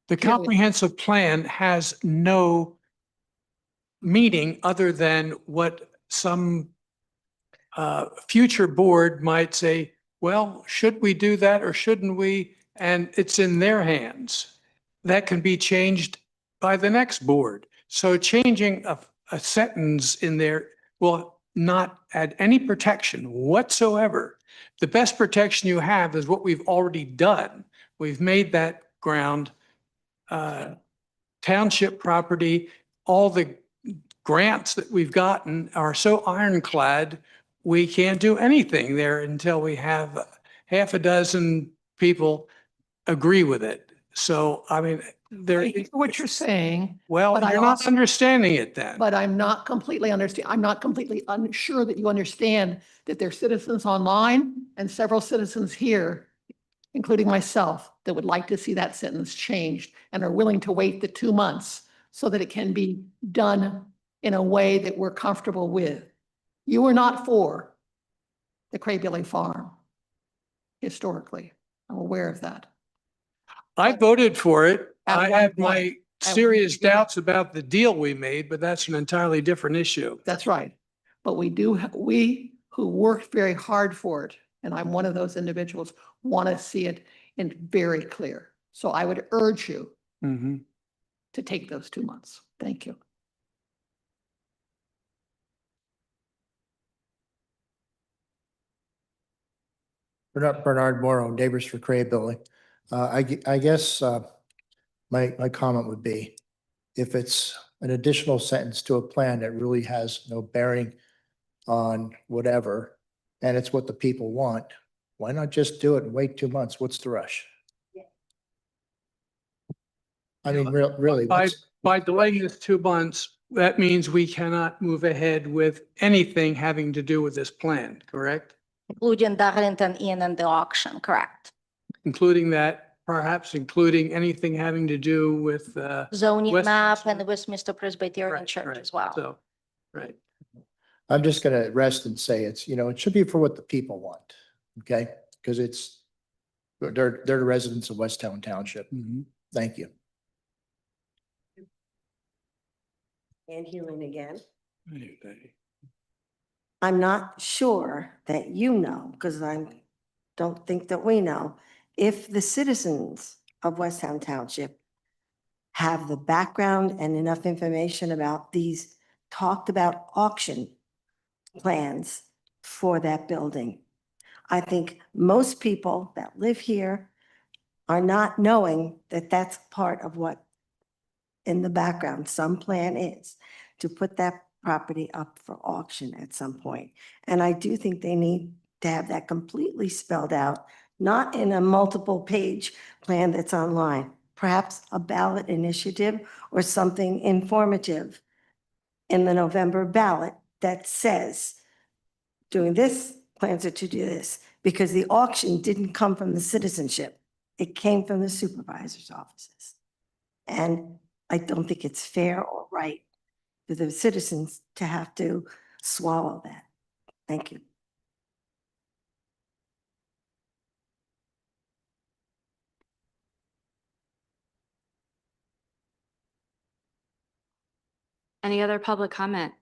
The Period. comprehensive plan has no meaning other than what some future board might say, well, should we do that or shouldn't we? And it's in their hands. That can be changed by the next board. So changing a sentence in there will not add any protection whatsoever. The best protection you have is what we've already done. We've made that ground township property. All the grants that we've gotten are so ironclad, we can't do anything there until we have half a dozen people agree with it. So, I mean, I hear what you're saying, well, but I you're not also- understanding it then. but I'm not completely unsure that you understand that there are citizens online and several citizens here, including myself, that would like to see that sentence changed and are willing to wait the 2 months so that it can be done in a way that we're comfortable with. You were not for the Craigbilly Farm historically. I'm aware of that. I voted for it. At I one have point. my serious doubts about the deal we made, but that's an entirely different issue. That's right. But we who worked very hard for it, and I'm one of those individuals, want to see it in very clear. So I would urge you Mhm. to take those 2 months. Thank you. Bernard Morrow, Neighbors for Craigbilly. I guess my comment would be, if it's an additional sentence to a plan that really has no bearing on whatever, and it's what the people want, why not just do it and wait 2 months? What's the rush? I mean, really, By delaying this 2 months, that means we cannot move ahead with anything having to do with this plan, correct? Including Darlington Inn and the auction, correct? Including that, perhaps including anything having to do with Zoning West- map and the Westminster Presbyterian Right, Church right. as well. So, right. I'm just gonna rest and say it's, it should be for what the people want, okay? Because they're the residents of Westtown Township. Mhm. Thank you. And healing again. Anyway. I'm not sure that you know, because I don't think that we know, if the citizens of Westtown Township have the background and enough information about these talked about auction plans for that building. I think most people that live here are not knowing that that's part of what in the background, some plan is to put that property up for auction at some point. And I do think they need to have that completely spelled out, not in a multiple page plan that's online, perhaps a ballot initiative or something informative in the November ballot that says, doing this, plans are to do this, because the auction didn't come from the citizenship. It came from the supervisor's offices. And I don't think it's fair or right for the citizens to have to swallow that. Thank you. Any other public comment?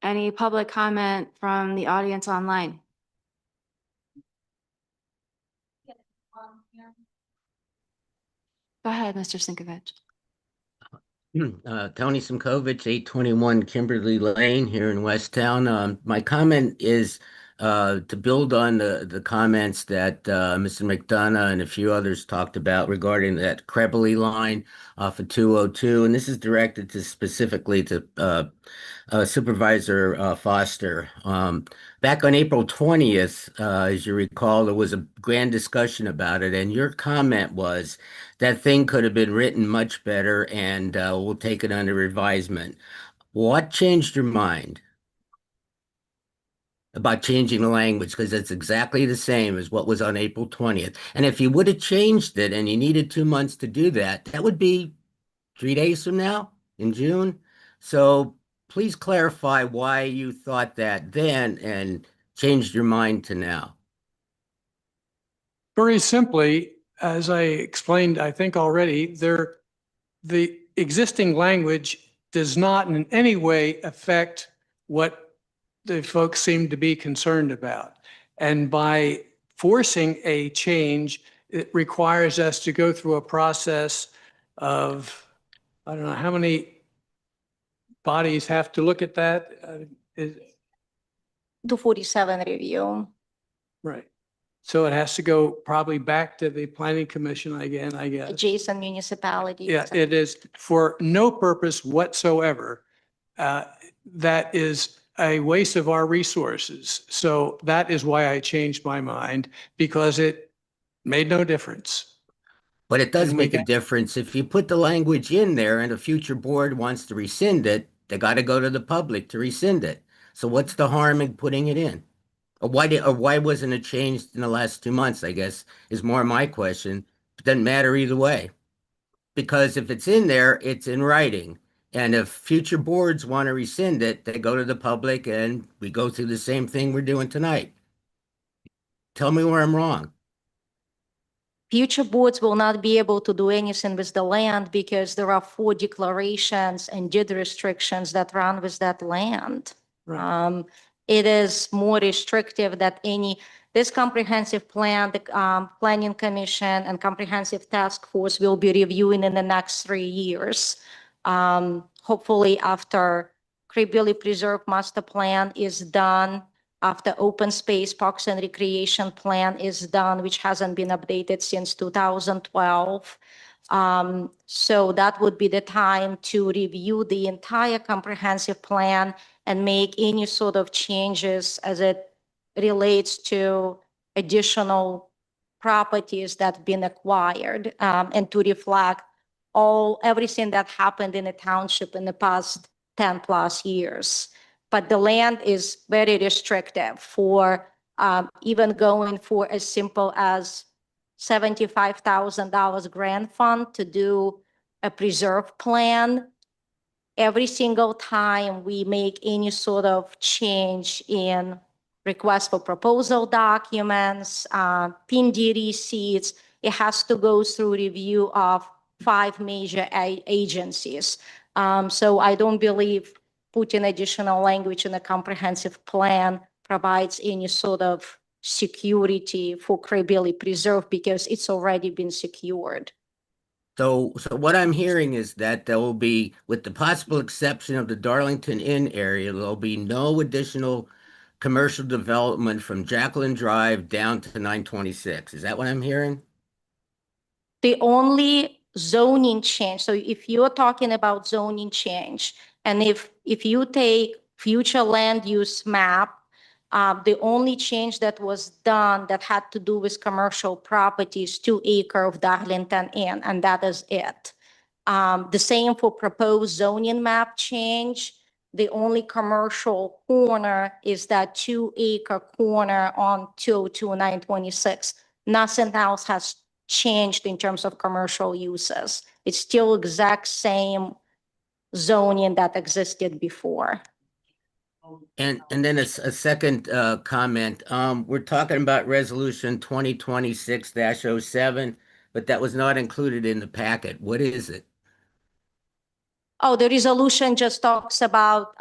Any public comment from the audience online? Go ahead, Mr. Sinkovich. Tony Simkovich, 821 Kimberly Lane here in West Town. My comment is to build on the comments that Mr. McDonough and a few others talked about regarding that Krebely line off of 202. And this is directed to specifically to Supervisor Foster. Back on April 20th, as you recall, there was a grand discussion about it, and your comment was that thing could have been written much better, and we'll take it under advisement. What changed your mind about changing the language? Because it's exactly the same as what was on April 20th. And if you would have changed it and you needed 2 months to do that, that would be 3 days from now in June. So please clarify why you thought that then and changed your mind to now. Very simply, as I explained, I think already, the existing language does not in any way affect what the folks seem to be concerned about. And by forcing a change, it requires us to go through a process of, I don't know how many bodies have to look at that. 247 review. Right. So it has to go probably back to the planning commission again, I guess. Adjacent municipalities. Yeah, it is for no purpose whatsoever. That is a waste of our resources. So that is why I changed my mind, because it made no difference. But it does And we make a got- difference. If you put the language in there and a future board wants to rescind it, they got to go to the public to rescind it. So what's the harm in putting it in? Or why wasn't it changed in the last 2 months, I guess, is more my question. It doesn't matter either way. Because if it's in there, it's in writing. And if future boards want to rescind it, they go to the public and we go through the same thing we're doing tonight. Tell me where I'm wrong. Future boards will not be able to do anything with the land because there are 4 declarations and deed restrictions that run with that land. Right. It is more restrictive that this comprehensive plan, the Planning Commission and Comprehensive Task Force will be reviewing in the next 3 years. Hopefully after Krebely Preserve Master Plan is done, after Open Space Parks and Recreation Plan is done, which hasn't been updated since 2012. So that would be the time to review the entire comprehensive plan and make any sort of changes as it relates to additional properties that have been acquired, and to reflect everything that happened in the township in the past 10+ years. But the land is very restrictive for even going for as simple as $75,000 grant fund to do a preserve plan. Every single time we make any sort of change in request for proposal documents, PIN-D receipts, it has to go through review of 5 major agencies. So I don't believe putting additional language in a comprehensive plan provides any sort of security for Krebely Preserve because it's already been secured. So what I'm hearing is that there will be, with the possible exception of the Darlington Inn area, there'll be no additional commercial development from Jacqueline Drive down to 926. Is that what I'm hearing? The only zoning change, so if you're talking about zoning change, and if you take future land use map, the only change that was done that had to do with commercial properties, 2 acre of Darlington Inn, and that is it. The same for proposed zoning map change. The only commercial corner is that 2 acre corner on 202 926. Nothing else has changed in terms of commercial uses. It's still exact same zoning that existed before. And then a second comment. We're talking about resolution 2026-07, but that was not included in the packet. What is it? Oh, the resolution just talks about,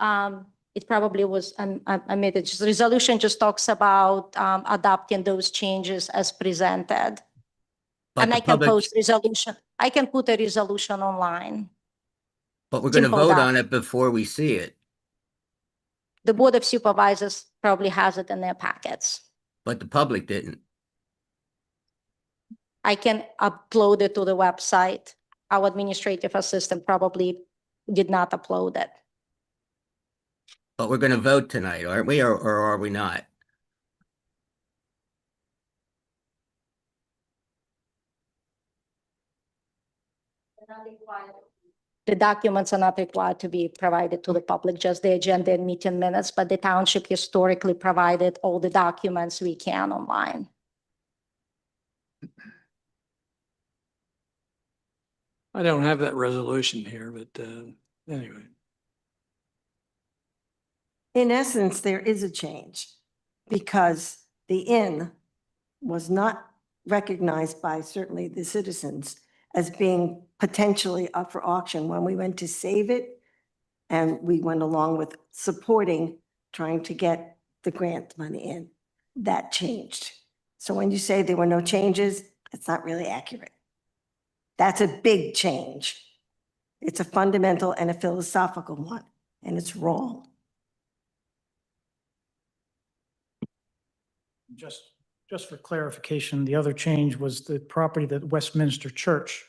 it probably was omitted. The resolution just talks about adopting those changes as presented. But And the I can public- post resolution. I can put a resolution online. But we're going to Simple vote that. on it before we see it, The Board of Supervisors probably has it in their packets. but the public didn't. I can upload it to the website. Our administrative assistant probably did not upload it. But we're going to vote tonight, aren't we, or are we not? The documents are not required to be provided to the public, just the agenda and meeting minutes, but the township historically provided all the documents we can online. I don't have that resolution here, but anyway. In essence, there is a change because the inn was not recognized by certainly the citizens as being potentially up for auction when we went to save it. And we went along with supporting, trying to get the grant money in. That changed. So when you say there were no changes, it's not really accurate. That's a big change. It's a fundamental and a philosophical one, and it's wrong. Just for clarification, the other change was the property that Westminster Church,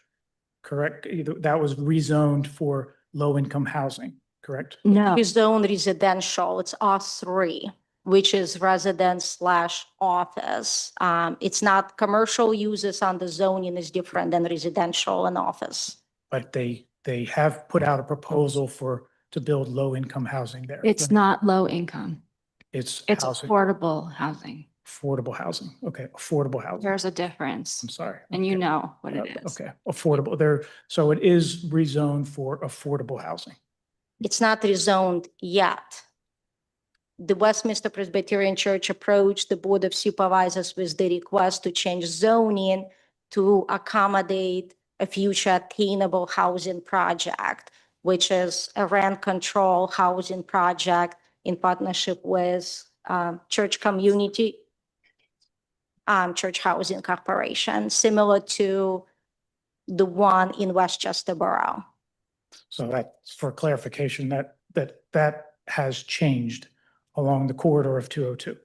correct? That was rezoned for low-income housing, correct? No. Rezone residential, it's R3, which is residence/office. It's not commercial uses on the zoning is different than residential and office. But they have put out a proposal to build low-income housing there. It's not low income. It's It's housing, affordable housing. affordable housing. Okay, affordable housing. There's a difference. I'm sorry. And you Okay. know what it is. Okay, affordable there. So it is rezoned for affordable housing. It's not rezoned yet. The Westminster Presbyterian Church approached the Board of Supervisors with the request to change zoning to accommodate a future attainable housing project, which is a rent control housing project in partnership with church community, church housing corporation, similar to the one in Westchester Borough. So that's for clarification, that has changed along the corridor of 202.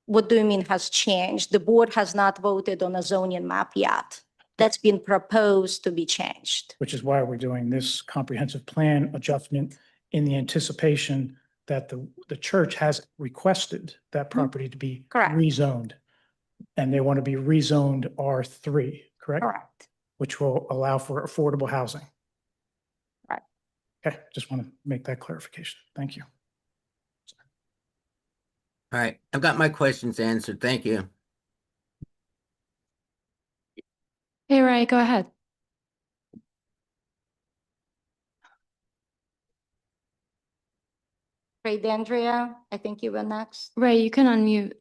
What do you mean has changed? The board has not voted on a zoning map yet. That's been proposed to be changed. Which is why we're doing this comprehensive plan adjustment in the anticipation that the church has requested that property to be Correct. rezoned. And they want to be rezoned R3, correct? Correct. Which will allow for affordable housing. Right. Okay, just want to make that clarification. Thank you. All right, I've got my questions answered. Thank you. Hey, Ray, go ahead. Ray D'Andrea, I think you were next. Ray, you can unmute.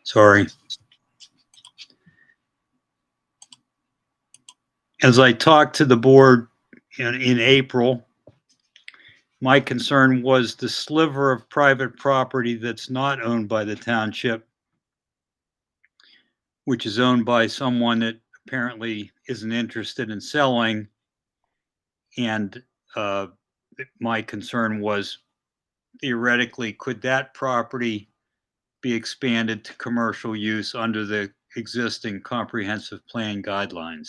Sorry. As I talked to the board in April, my concern was the sliver of private property that's not owned by the township, which is owned by someone that apparently isn't interested in selling. And my concern was, theoretically, could that property be expanded to commercial use under the existing comprehensive plan guidelines?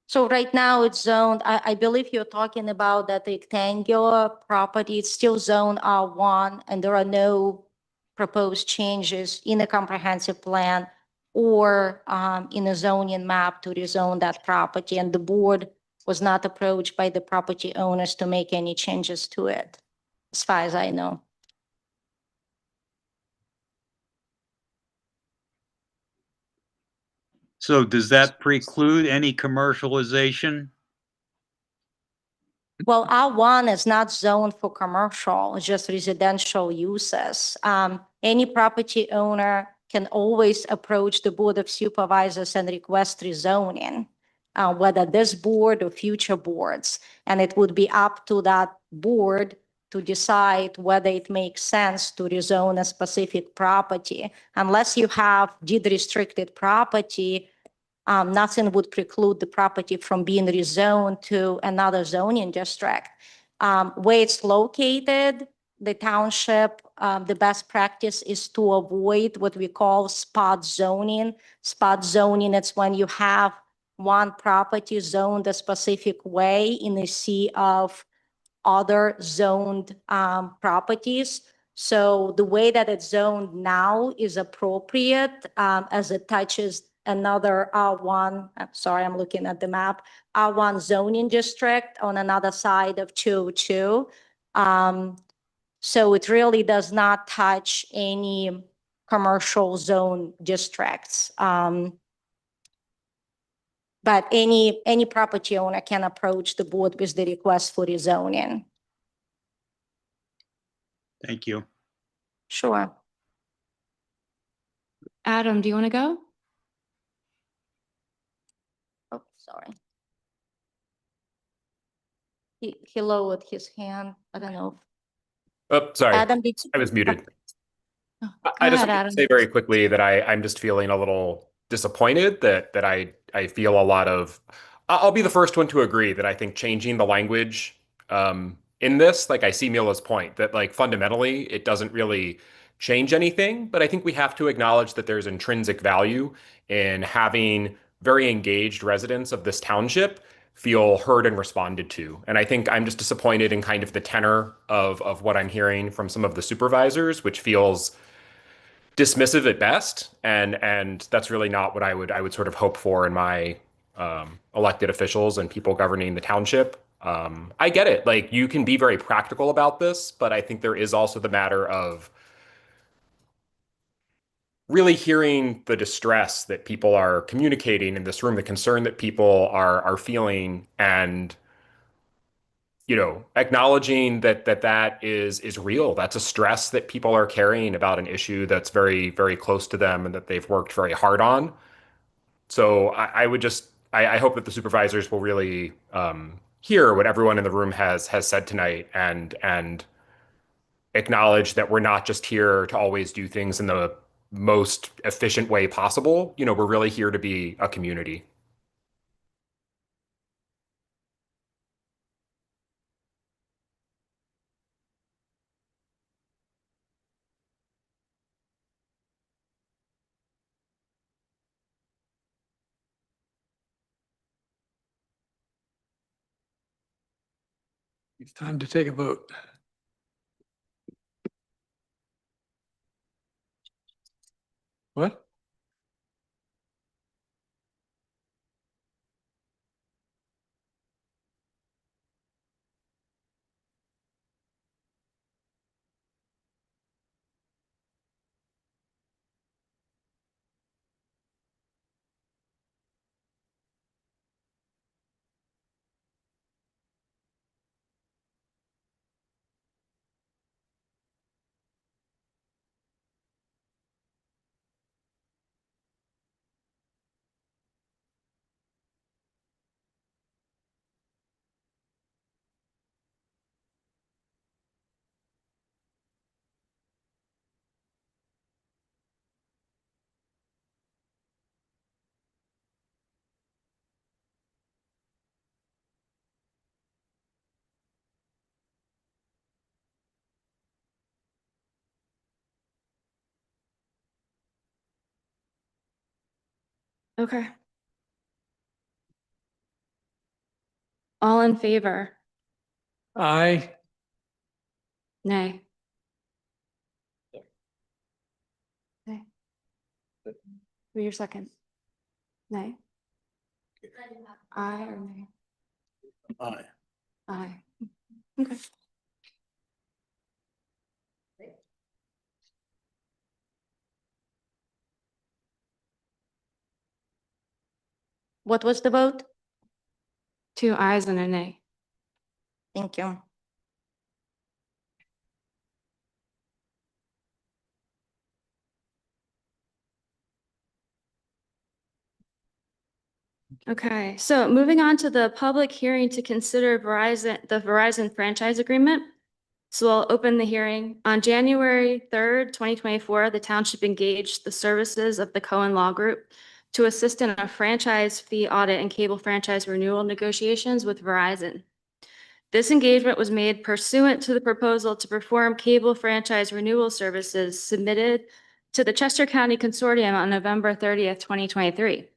So right now it's zoned, I believe you're talking about that rectangular property. It's still zoned R1 and there are no proposed changes in the comprehensive plan or in a zoning map to rezone that property. And the board was not approached by the property owners to make any changes to it, as far as I know. So does that preclude any commercialization? Well, R1 is not zoned for commercial, it's just residential uses. Any property owner can always approach the Board of Supervisors and request rezoning, whether this board or future boards. And it would be up to that board to decide whether it makes sense to rezone a specific property. Unless you have deed restricted property nothing would preclude the property from being rezoned to another zoning district. Where it's located, the township, the best practice is to avoid what we call spot zoning. Spot zoning, it's when you have one property zoned a specific way in a sea of other zoned properties. So the way that it's zoned now is appropriate as it touches another R1, I'm sorry, I'm looking at the map, R1 zoning district on another side of 202. So it really does not touch any commercial zone districts. But any property owner can approach the board with the request for rezoning. Thank you. Sure. Adam, do you want to go? Oh, sorry. He lowered his hand. I don't know. Oh, sorry. Adam, did you? I was muted. Oh, I go just ahead, want Adam. to say very quickly that I'm just feeling a little disappointed that I feel a lot of. I'll be the first one to agree that I think changing the language in this, like I see Mila's point, that like fundamentally it doesn't really change anything, but I think we have to acknowledge that there's intrinsic value in having very engaged residents of this township feel heard and responded to. And I think I'm just disappointed in kind of the tenor of what I'm hearing from some of the supervisors, which feels dismissive at best, and that's really not what I would sort of hope for in my elected officials and people governing the township. I get it, like you can be very practical about this, but I think there is also the matter of really hearing the distress that people are communicating in this room, the concern that people are feeling, and acknowledging that is real. That's a stress that people are carrying about an issue that's very, very close to them and that they've worked very hard on. So I hope that the supervisors will really hear what everyone in the room has said tonight and acknowledge that we're not just here to always do things in the most efficient way possible. We're really here to be a community. It's time to take a vote. What? Okay. All in favor? Aye. Nay. Nay. Who's your second? Nay. Aye or nay? Aye. Aye. Okay. What was the vote? 2 ayes and a nay. Thank you. Okay, so moving on to the public hearing to consider the Verizon franchise agreement. So I'll open the hearing. On January 3rd, 2024, the township engaged the services of the Cohen Law Group to assist in a franchise fee audit and cable franchise renewal negotiations with Verizon. This engagement was made pursuant to the proposal to perform cable franchise renewal services submitted to the Chester County Consortium on November 30th, 2023.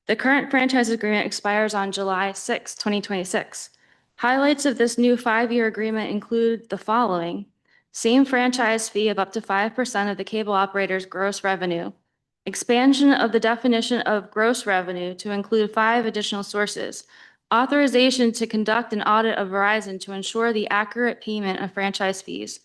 The current franchise agreement expires on July 6, 2026. Highlights of this new 5-year agreement include the following: same franchise fee of up to 5% of the cable operator's gross revenue, expansion of the definition of gross revenue to include 5 additional sources, authorization to conduct an audit of Verizon to ensure the accurate payment of franchise fees,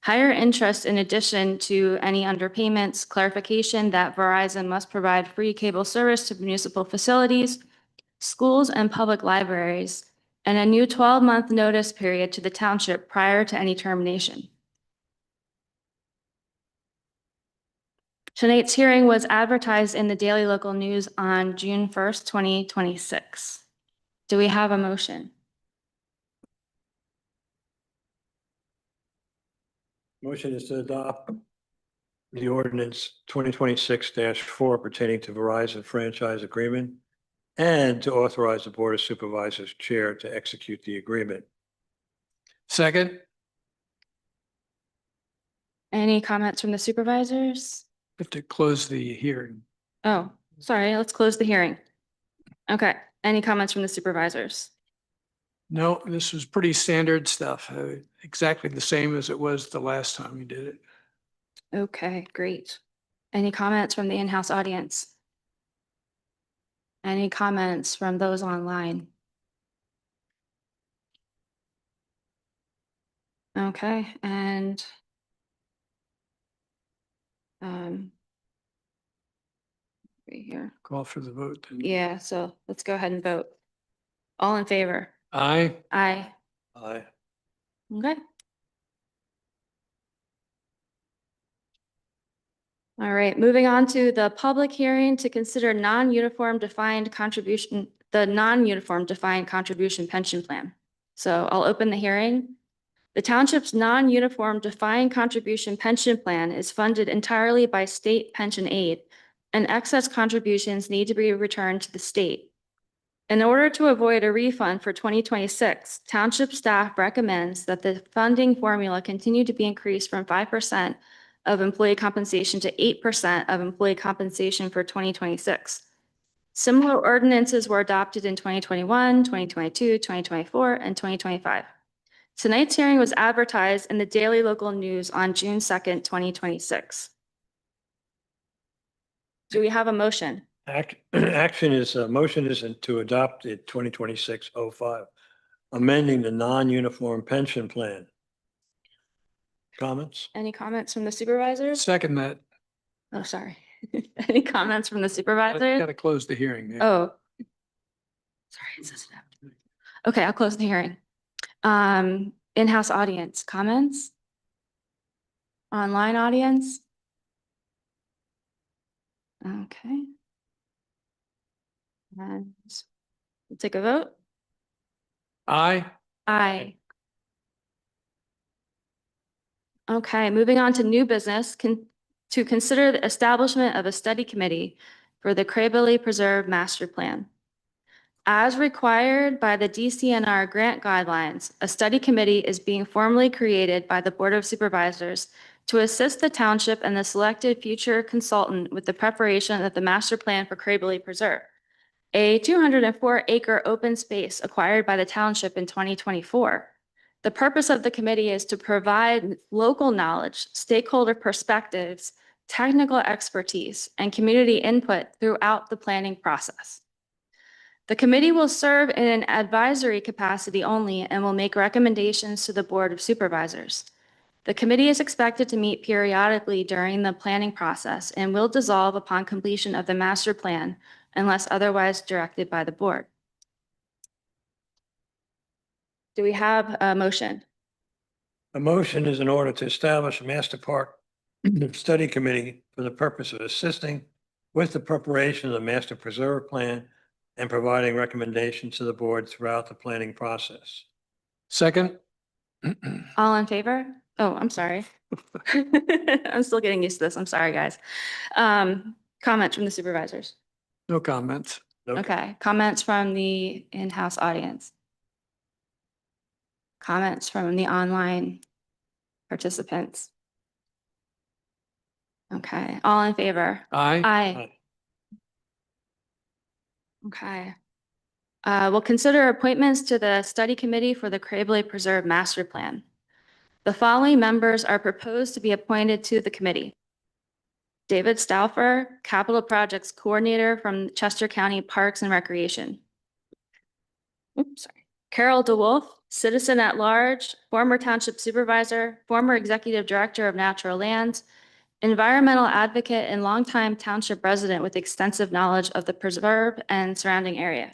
higher interest in addition to any underpayments, clarification that Verizon must provide free cable service to municipal facilities, schools, and public libraries, and a new 12-month notice period to the township prior to any termination. Tonight's hearing was advertised in the Daily Local News on June 1st, 2026. Do we have a motion? Motion is to adopt the ordinance 2026-4 pertaining to Verizon franchise agreement and to authorize the Board of Supervisors Chair to execute the agreement. Second, Any comments from the supervisors? have to close the hearing. Oh, sorry, let's close the hearing. Okay, any comments from the supervisors? No, this was pretty standard stuff, exactly the same as it was the last time we did it. Okay, great. Any comments from the in-house audience? Any comments from those online? Okay, and right here. Call for the vote. Then. Yeah, so let's go ahead and vote. All in favor? Aye. Aye. Aye. Okay. All right, moving on to the public hearing to consider the non-uniform defined contribution pension plan. So I'll open the hearing. The township's non-uniform defined contribution pension plan is funded entirely by state pension aid, and excess contributions need to be returned to the state. In order to avoid a refund for 2026, township staff recommends that the funding formula continue to be increased from 5% of employee compensation to 8% of employee compensation for 2026. Similar ordinances were adopted in 2021, 2022, 2024, and 2025. Tonight's hearing was advertised in the Daily Local News on June 2nd, 2026. Do we have a motion? Motion is to adopt the 2026-05, amending the non-uniform pension plan. Comments? Any comments from the supervisors? Second that. Oh, sorry. Any comments from the Got supervisors? to close the hearing. Yeah. Oh. Sorry, it says it. Okay, I'll close the hearing. In-house audience, comments? Online audience? Okay. And we'll take a vote. Aye. Aye. Okay, moving on to new business, to consider the establishment of a study committee for the Crabilly Preserve Master Plan. As required by the DCNR grant guidelines, a study committee is being formally created by the Board of Supervisors to assist the township and the selected future consultant with the preparation of the master plan for Crabilly Preserve, a 204-acre open space acquired by the township in 2024. The purpose of the committee is to provide local knowledge, stakeholder perspectives, technical expertise, and community input throughout the planning process. The committee will serve in an advisory capacity only and will make recommendations to the Board of Supervisors. The committee is expected to meet periodically during the planning process and will dissolve upon completion of the master plan unless otherwise directed by the board. Do we have a motion? A motion is in order to establish a master park study committee for the purpose of assisting with the preparation of the master preserve plan and providing recommendations to the board throughout the planning process. Second. All in favor? Oh, I'm sorry. I'm still getting used to this. I'm sorry, guys. Comment from the supervisors. No comments. Okay, comments from the in-house audience? Comments from the online participants? Okay, all in favor? Aye. Aye. Okay. We'll consider appointments to the study committee for the Crabley Preserve Master Plan. The following members are proposed to be appointed to the committee. David Stauffer, Capital Projects Coordinator from Chester County Parks and Recreation. Oops, sorry. Carol DeWolf, Citizen at Large, former Township Supervisor, former Executive Director of Natural Lands, environmental advocate and longtime township resident with extensive knowledge of the preserve and surrounding area.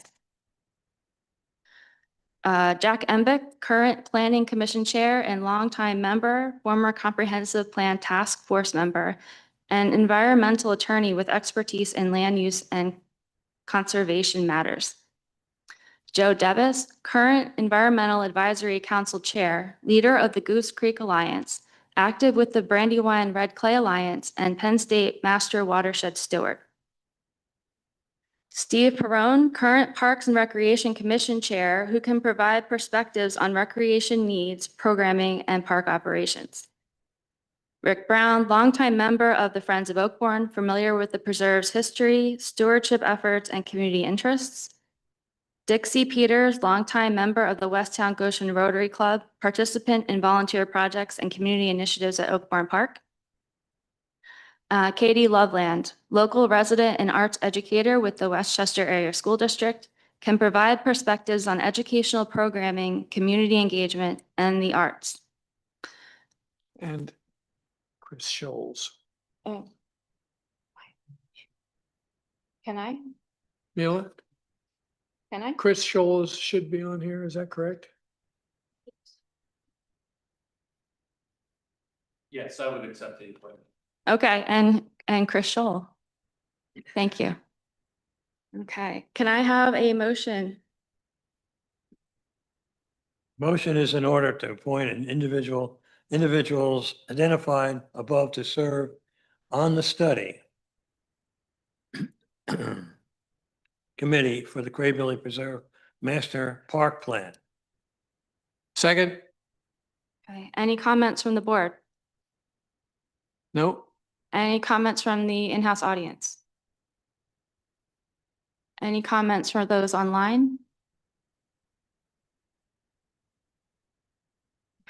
Jack Embick, current Planning Commission Chair and longtime member, former Comprehensive Plan Task Force member, and environmental attorney with expertise in land use and conservation matters. Joe Devis, current Environmental Advisory Council Chair, leader of the Goose Creek Alliance, active with the Brandywine Red Clay Alliance and Penn State Master Watershed Steward. Steve Perrone, current Parks and Recreation Commission Chair, who can provide perspectives on recreation needs, programming, and park operations. Rick Brown, longtime member of the Friends of Oakbourne, familiar with the preserve's history, stewardship efforts, and community interests. Dixie Peters, longtime member of the Westtown Goshen Rotary Club, participant in volunteer projects and community initiatives at Oakbourne Park. Katie Loveland, local resident and arts educator with the Westchester Area School District, can provide perspectives on educational programming, community engagement, and the arts. And Chris Scholes. Oh. Can I? Mila, Can I? Chris Scholes should be on here, is that correct? Yes, I would accept the appointment. Okay, and Chris Scholl. Thank you. Okay, can I have a motion? Motion is in order to appoint an individuals identified above to serve on the study committee for the Crabilly Preserve Master Park Plan. Second? Okay, any comments from the board? No? Any comments from the in-house audience? Any comments from those online?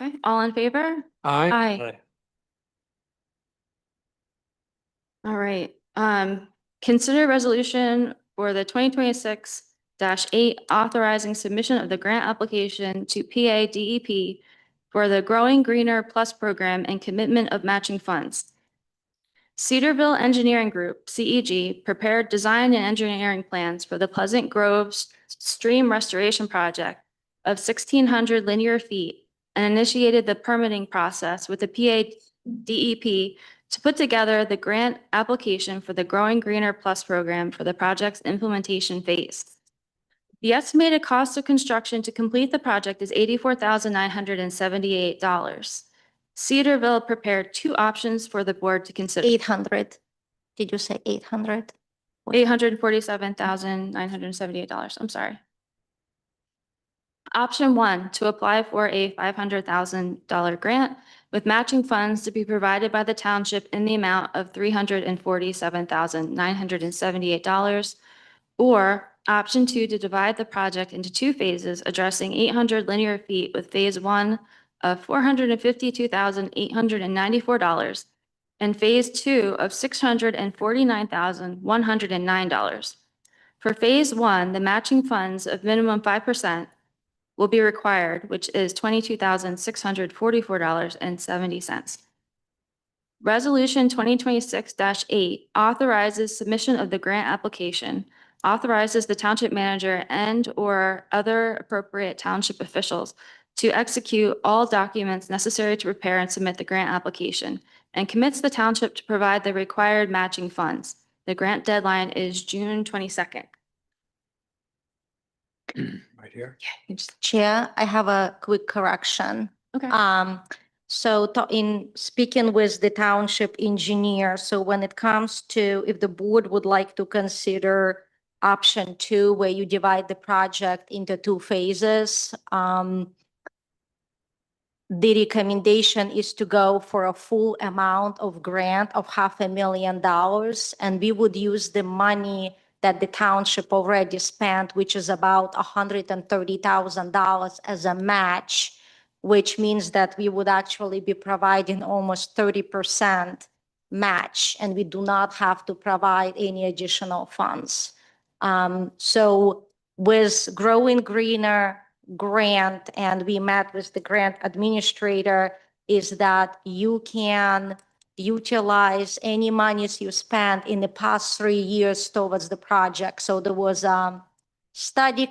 Okay, all in favor? Aye. Aye. All right, consider resolution for the 2026-8 authorizing submission of the grant application to PA DEP for the Growing Greener Plus program and commitment of matching funds. Cedarville Engineering Group, CEG, prepared design and engineering plans for the Pleasant Grove Stream Restoration Project of 1,600 linear feet and initiated the permitting process with the PA DEP to put together the grant application for the Growing Greener Plus program for the project's implementation phase. The estimated cost of construction to complete the project is $84,978. Cedarville prepared two options for the board to consider. 800. Did you say 800? $847,978, I'm sorry. Option one, to apply for a $500,000 grant with matching funds to be provided by the township in the amount of $347,978, or option two, to divide the project into two phases addressing 800 linear feet with phase one of $452,894 and phase two of $649,109. For phase one, the matching funds of minimum 5% will be required, which is $22,644.70. Resolution 2026-8 authorizes submission of the grant application, authorizes the township manager and/or other appropriate township officials to execute all documents necessary to prepare and submit the grant application, and commits the township to provide the required matching funds. The grant deadline is June 22nd. Right here. Chair, I have a quick correction. Okay. So in speaking with the township engineer, so when it comes to if the board would like to consider option 2, where you divide the project into 2 phases. The recommendation is to go for a full amount of grant of $500,000, and we would use the money that the township already spent, which is about $130,000 as a match, which means that we would actually be providing almost 30% match, and we do not have to provide any additional funds. So with Growing Greener grant, and we met with the grant administrator, is that you can utilize any monies you spent in the past 3 years towards the project. So there was study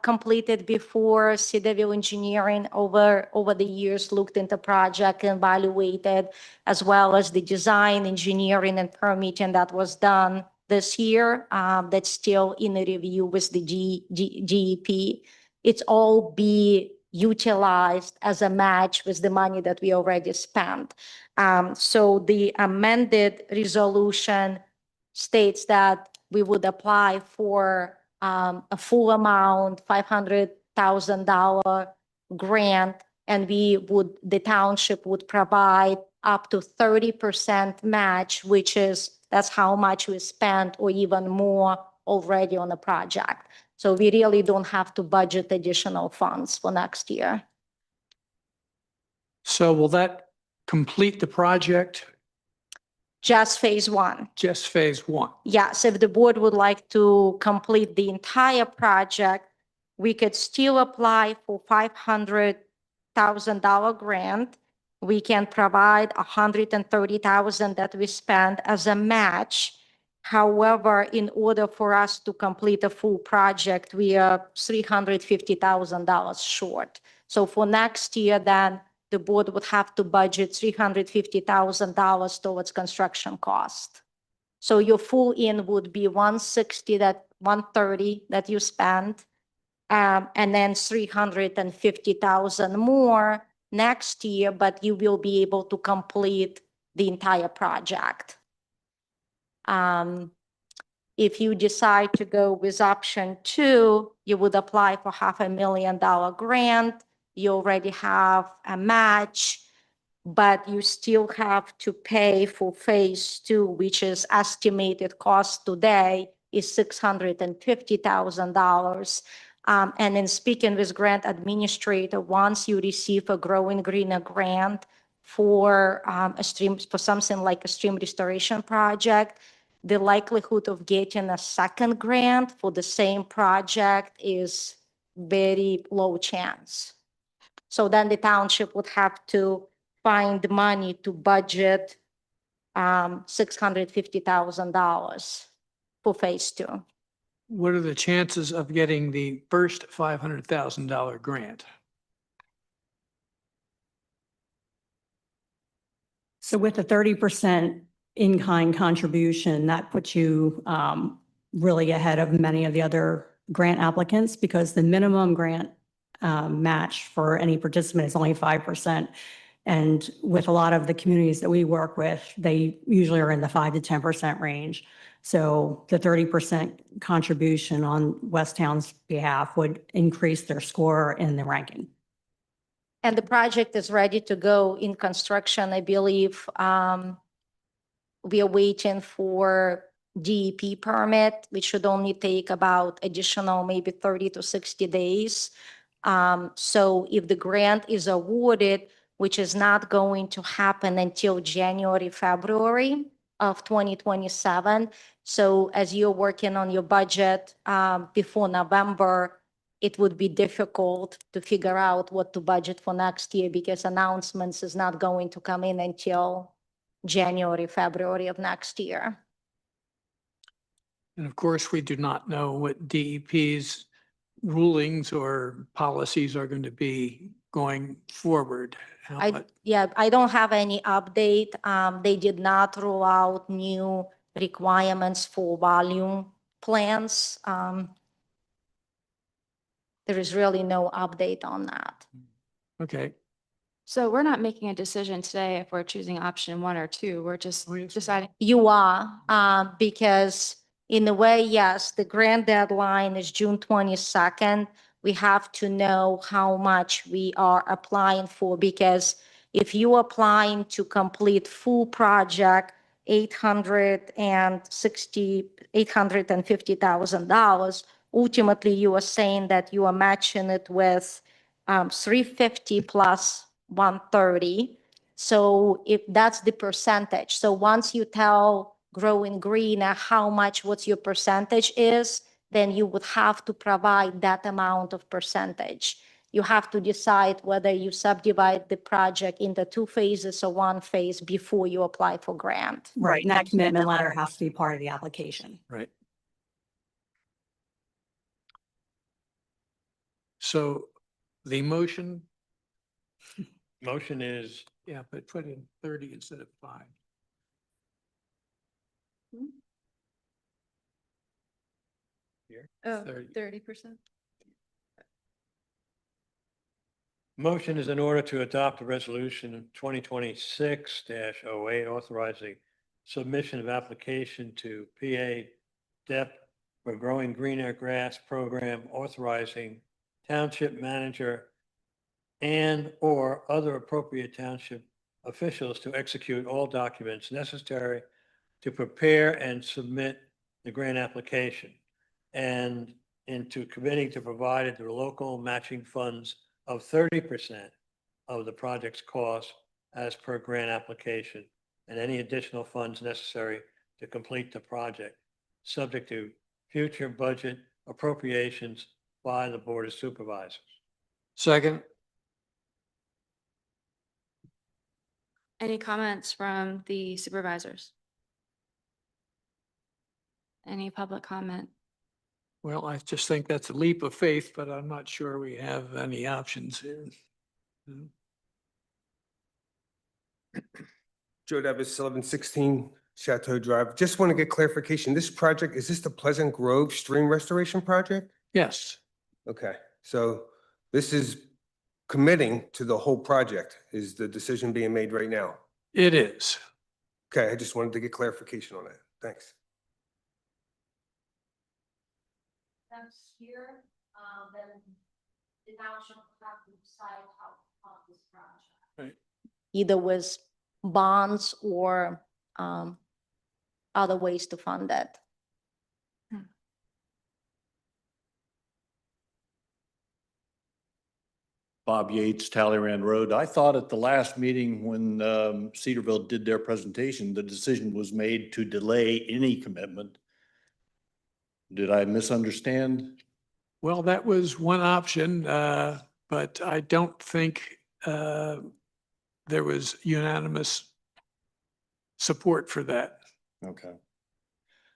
completed before. Civil engineering over the years looked into project and evaluated, as well as the design, engineering, and permitting that was done this year. That's still in a review with the DEP. It's all be utilized as a match with the money that we already spent. So the amended resolution states that we would apply for a full amount, $500,000 grant, and the township would provide up to 30% match, that's how much we spent or even more already on the project. So we really don't have to budget additional funds for next year. So will that complete the project? Just phase 1. Just phase 1? Yes, if the board would like to complete the entire project, we could still apply for $500,000 grant. We can provide $130,000 that we spent as a match. However, in order for us to complete a full project, we are $350,000 short. So for next year, then the board would have to budget $350,000 towards construction cost. So your full in would be $130 that you spent, and then $350,000 more next year, but you will be able to complete the entire project. If you decide to go with option 2, you would apply for $500,000 grant. You already have a match, but you still have to pay for phase 2, which is estimated cost today is $650,000. And in speaking with grant administrator, once you receive a Growing Greener grant for something like a stream restoration project, the likelihood of getting a second grant for the same project is very low chance. So then the township would have to find the money to budget $650,000 for phase 2. What are the chances of getting the first $500,000 grant? So with the 30% in-kind contribution, that puts you really ahead of many of the other grant applicants, because the minimum grant match for any participant is only 5%. And with a lot of the communities that we work with, they usually are in the 5 to 10% range. So the 30% contribution on Westtown's behalf would increase their score in the ranking. And the project is ready to go in construction, I believe. We are waiting for DEP permit, which should only take about additional maybe 30 to 60 days. So if the grant is awarded, which is not going to happen until January, February of 2027. So as you're working on your budget before November, it would be difficult to figure out what to budget for next year, because announcements is not going to come in until January, February of next year. And of course, we do not know what DEP's rulings or policies are going to be going forward. I don't have any update. They did not roll out new requirements for volume plans. There is really no update on that. Okay. So we're not making a decision today if we're choosing option 1 or 2. We're just deciding. You are, because In a way, yes, the grant deadline is June 22nd. We have to know how much we are applying for, because if you applying to complete full project, $850,000, ultimately you are saying that you are matching it with 350 plus 130. So if that's the percentage, so once you tell Growing Greener how much, what's your percentage is, then you would have to provide that amount of percentage. You have to decide whether you subdivide the project into 2 phases or 1 phase before you apply for grant. Right, and that commitment letter has to be part of the application. Right. So the motion, Motion is, yeah, but put in 30 instead of 5. Oh, 30. 30%. motion is in order to adopt a resolution 2026-08 authorizing submission of application to PA DEP for Growing Greener Grass Program, authorizing township manager and/or other appropriate township officials to execute all documents necessary to prepare and submit the grant application, and into committing to provide the local matching funds of 30% of the project's cost as per grant application, and any additional funds necessary to complete the project, subject to future budget appropriations by the Board of Supervisors. Second, Any comments from the supervisors? Any public comment? well, I just think that's a leap of faith, but I'm not sure we have any options here. Joe Davis, 1116 Chateau Drive. Just want to get clarification. This project, is this the Pleasant Grove Stream Restoration Project? Yes, Okay, so this is committing to the whole project. Is the decision being made right now? it is. Okay, I just wanted to get clarification on that. Thanks. Next year, then the township will have to decide how to fund this project. Right. Either with bonds or other ways to fund it. Bob Yates, Talleyrand Road. I thought at the last meeting when Cedarville did their presentation, the decision was made to delay any commitment. Did I misunderstand? Well, that was one option, but I don't think there was unanimous support for that. Okay.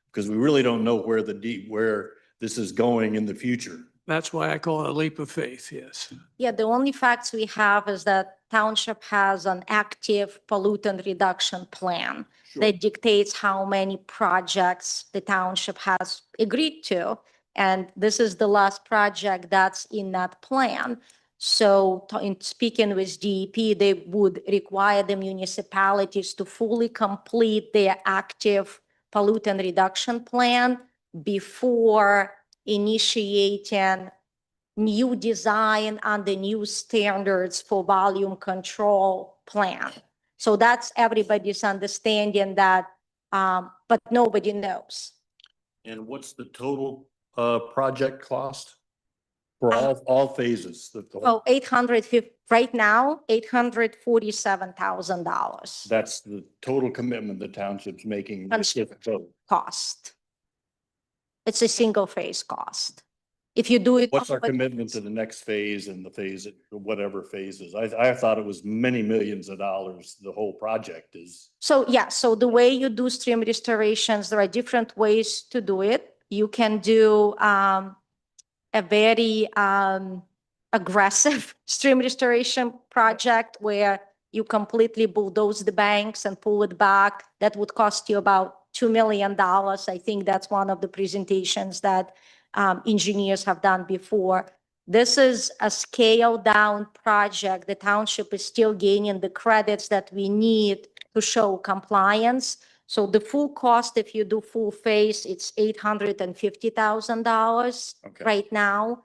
Because we really don't know where where this is going in the future. That's why I call it a leap of faith, yes. Yeah, the only facts we have is that township has an active pollutant reduction plan that dictates how many projects the township has agreed to. And this is the last project that's in that plan. So in speaking with DEP, they would require the municipalities to fully complete their active pollutant reduction plan before initiating new design and the new standards for volume control plan. So that's everybody's understanding that, but nobody knows. And what's the total project cost for all phases? Oh, 850, right now, $847,000 That's the total commitment the township's making. cost. It's a single phase cost. If you do it. What's our commitment to the next phase and the phase, whatever phases? I thought it was many millions of dollars, the whole project is. So yeah, so the way you do stream restorations, there are different ways to do it. You can do a very aggressive stream restoration project where you completely bulldoze the banks and pull it back. That would cost you about $2 million. I think that's one of the presentations that engineers have done before. This is a scaled down project. The township is still gaining the credits that we need to show compliance. So the full cost, if you do full phase, it's $850,000 Okay. right now.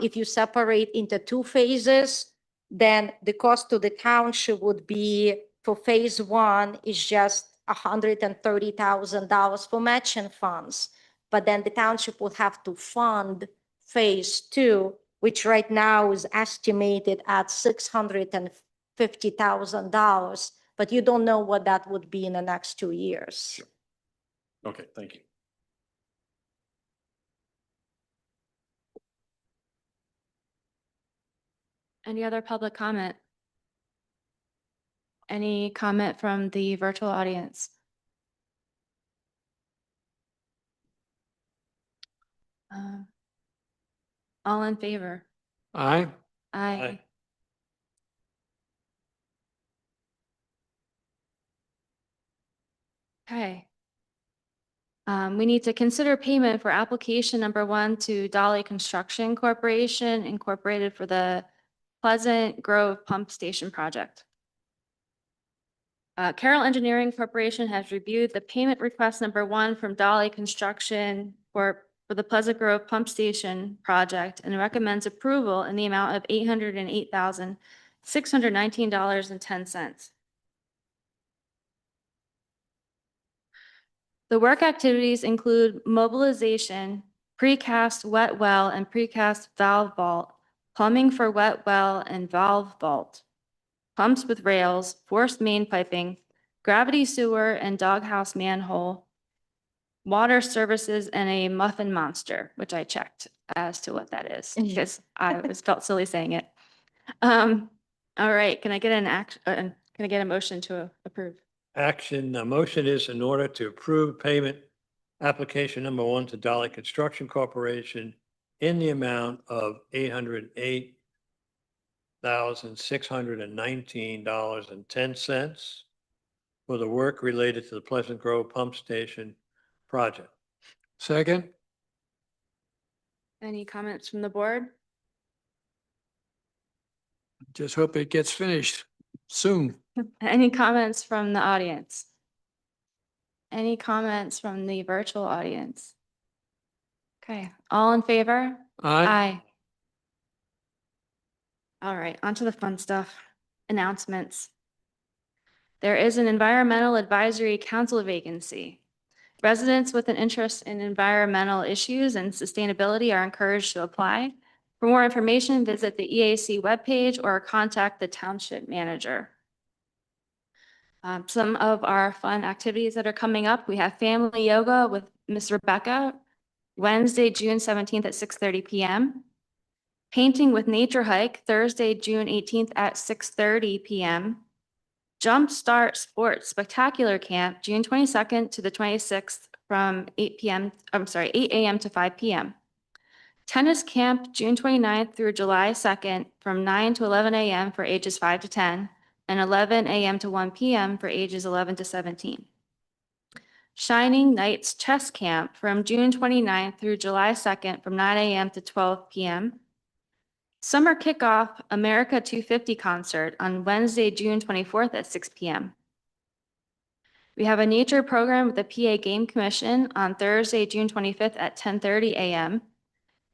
If you separate into two phases, then the cost to the township would be, for phase one is just $130,000 for matching funds. But then the township would have to fund phase two, which right now is estimated at $650,000. But you don't know what that would be in the next 2 years. Okay, thank you. Any other public comment? Any comment from the virtual audience? All in favor? Aye. Aye. Okay. We need to consider payment for application number 1 to Dolly Construction Corporation Incorporated for the Pleasant Grove Pump Station Project. Carroll Engineering Corporation has reviewed the payment request number 1 from Dolly Construction for the Pleasant Grove Pump Station Project and recommends approval in the amount of $808,619.10. The work activities include mobilization, precast wet well and precast valve vault, plumbing for wet well and valve vault, pumps with rails, forced main piping, gravity sewer and doghouse manhole, water services, and a muffin monster, which I checked as to what that is because I felt silly saying it. All right, can I get can I get a motion to approve? Action, the motion is in order to approve payment application number 1 to Dolly Construction Corporation in the amount of $808,619.10 for the work related to the Pleasant Grove Pump Station project. Second. Any comments from the board? Just hope it gets finished soon. Any comments from the audience? Any comments from the virtual audience? Okay, all in favor? Aye. All right, on to the fun stuff. Announcements. There is an environmental advisory council vacancy. Residents with an interest in environmental issues and sustainability are encouraged to apply. For more information, visit the EAC webpage or contact the township manager. Some of our fun activities that are coming up, we have family yoga with Miss Rebecca, Wednesday, June 17th at 6:30 p.m. Painting with Nature Hike, Thursday, June 18th at 6:30 p.m. Jumpstart Sports Spectacular Camp, June 22nd to the 26th from 8 a.m. to 5 p.m. Tennis Camp, June 29th through July 2nd from 9 to 11 a.m. for ages 5 to 10 and 11 a.m. to 1 p.m. for ages 11 to 17. Shining Knights Chess Camp from June 29th through July 2nd from 9 a.m. to 12 p.m. Summer Kickoff America 250 concert on Wednesday, June 24th at 6 p.m. We have a nature program with the PA Game Commission on Thursday, June 25th at 10:30 a.m.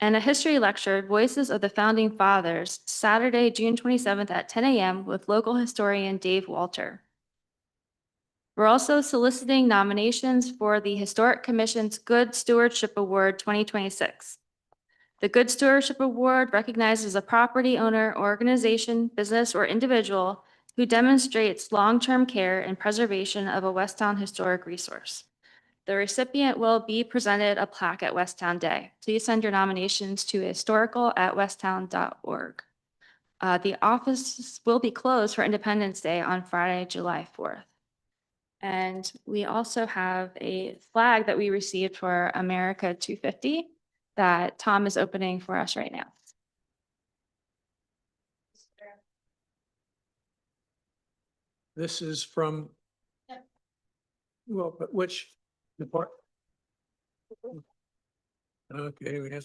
and a history lecture, Voices of the Founding Fathers, Saturday, June 27th at 10 a.m. with local historian Dave Walter. We're also soliciting nominations for the Historic Commission's Good Stewardship Award 2026. The Good Stewardship Award recognizes a property owner, organization, business, or individual who demonstrates long-term care and preservation of a Westtown historic resource. The recipient will be presented a plaque at Westtown Day. Please send your nominations to historical@westtown.org. The office will be closed for Independence Day on Friday, July 4th. And we also have a flag that we received for America 250 that Tom is opening for us right now. This is from, well, but which department? Okay, we have.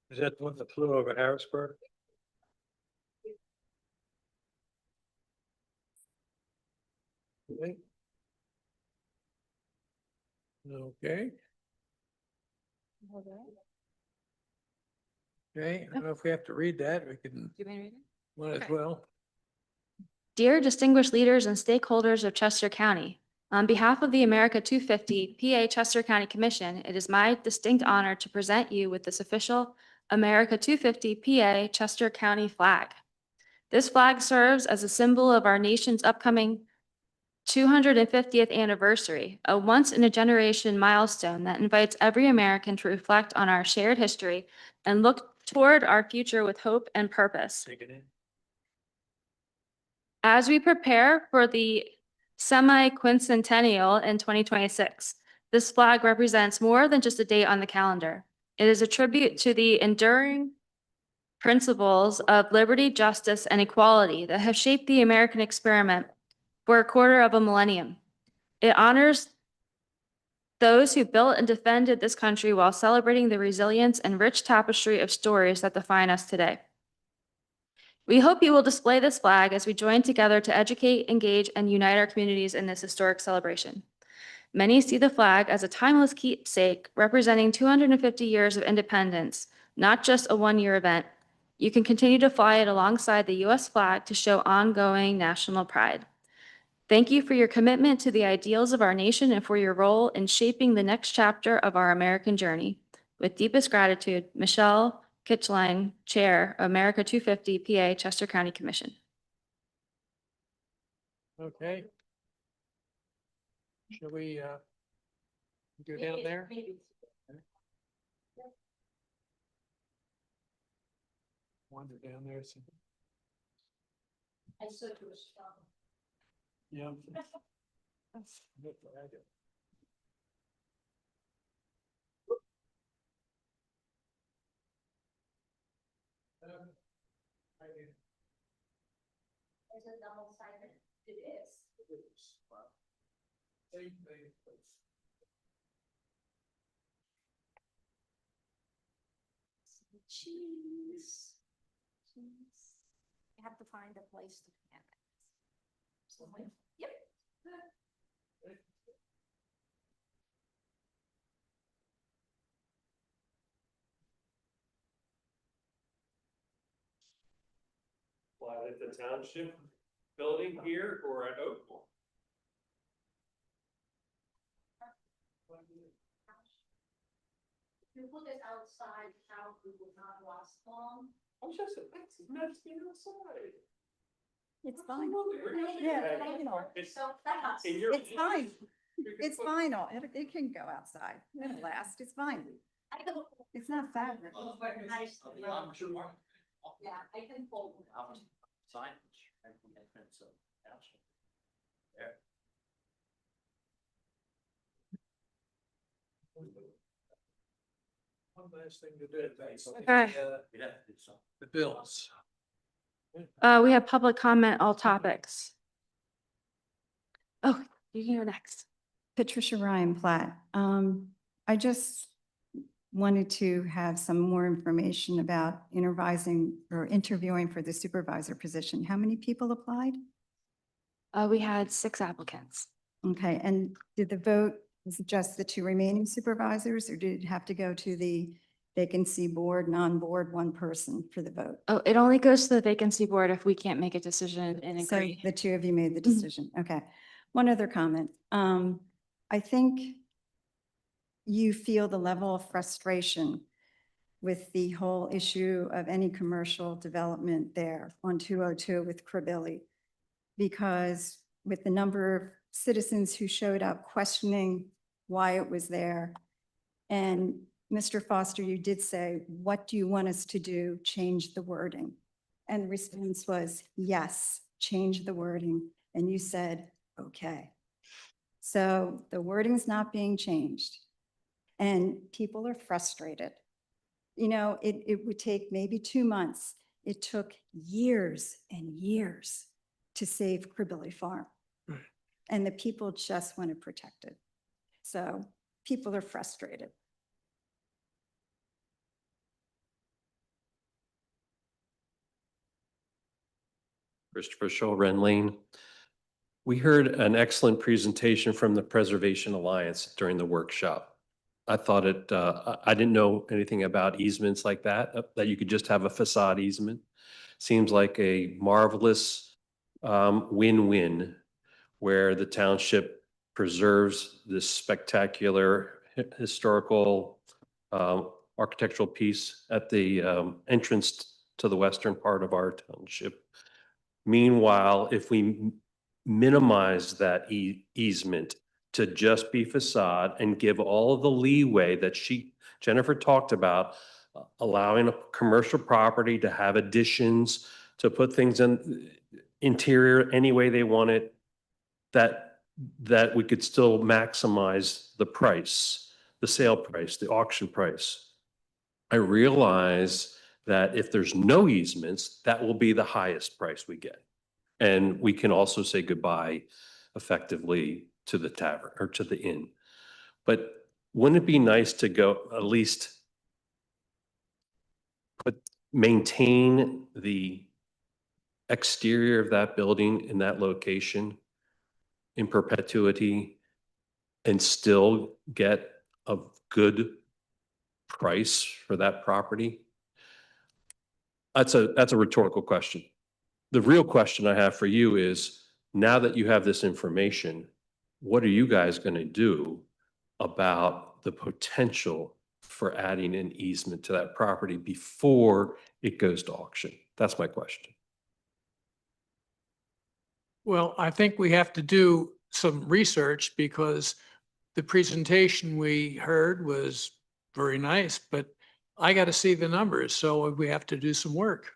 Is that the one that flew over Harrisburg? Okay. Okay. Okay, I don't know if we have to read that. We can, Do you want me to read it? might as Okay. well. Dear distinguished leaders and stakeholders of Chester County, on behalf of the America 250 PA Chester County Commission, it is my distinct honor to present you with this official America 250 PA Chester County flag. This flag serves as a symbol of our nation's upcoming 250th anniversary, a once-in-a-generation milestone that invites every American to reflect on our shared history and look toward our future with hope and purpose. As we prepare for the semi-quincentennial in 2026, this flag represents more than just a date on the calendar. It is a tribute to the enduring principles of liberty, justice, and equality that have shaped the American experiment for a quarter of a millennium. It honors those who built and defended this country while celebrating the resilience and rich tapestry of stories that define us today. We hope you will display this flag as we join together to educate, engage, and unite our communities in this historic celebration. Many see the flag as a timeless keepsake representing 250 years of independence, not just a one-year event. You can continue to fly it alongside the U.S. flag to show ongoing national pride. Thank you for your commitment to the ideals of our nation and for your role in shaping the next chapter of our American journey. With deepest gratitude, Michelle Kitchline, Chair, America 250 PA Chester County Commission. Okay. Shall we go down there? Wander down there. Yeah. It is. Same thing. Cheese. You have to find a place to plant it. Yep. While at the township building here or at Oakmont? If you put it outside, how it will not last long. I'm just, it's outside. It's fine. Yeah, you know. It's So that's. in your- It's fine. You can It's put- vinyl. It can go outside. It'll last. It's fine. I don't. It's not fabric. Nice. Yeah, I can fold it out. One last thing to do. Okay. The bills. We have public comment, all topics. Oh, you can go next. Patricia Ryan Platt. I just wanted to have some more information about interviewing for the supervisor position. How many people applied? We had 6 applicants. Okay, and did the vote, was it just the 2 remaining supervisors, or did it have to go to the vacancy board, non-board, 1 person for the vote? Oh, it only goes to the vacancy board if we can't make a decision and So agree. the 2 of you made the decision. Okay. One other comment. I think you feel the level of frustration with the whole issue of any commercial development there on 202 with Cribilli. Because with the number of citizens who showed up questioning why it was there. And Mr. Foster, you did say, what do you want us to do? Change the wording. And the response was, yes, change the wording. And you said, okay. So the wording's not being changed. And people are frustrated. You know, it would take maybe 2 months. It took years and years to save Cribilli Farm. Right. And the people just want to protect it. So people are frustrated. Christopher Shaw, Ren Lane. We heard an excellent presentation from the Preservation Alliance during the workshop. I thought I didn't know anything about easements like that, that you could just have a facade easement. Seems like a marvelous win-win where the township preserves this spectacular historical architectural piece at the entrance to the western part of our township. Meanwhile, if we minimize that easement to just be facade and give all of the leeway that Jennifer talked about, allowing a commercial property to have additions, to put things in interior any way they want it, that we could still maximize the price, the sale price, the auction price. I realize that if there's no easements, that will be the highest price we get. And we can also say goodbye effectively to the tavern or to the inn. But wouldn't it be nice to go at least maintain the exterior of that building in that location in perpetuity and still get a good price for that property? That's a rhetorical question. The real question I have for you is, now that you have this information, what are you guys going to do about the potential for adding an easement to that property before it goes to auction? That's my question. Well, I think we have to do some research because the presentation we heard was very nice, but I got to see the numbers, so we have to do some work.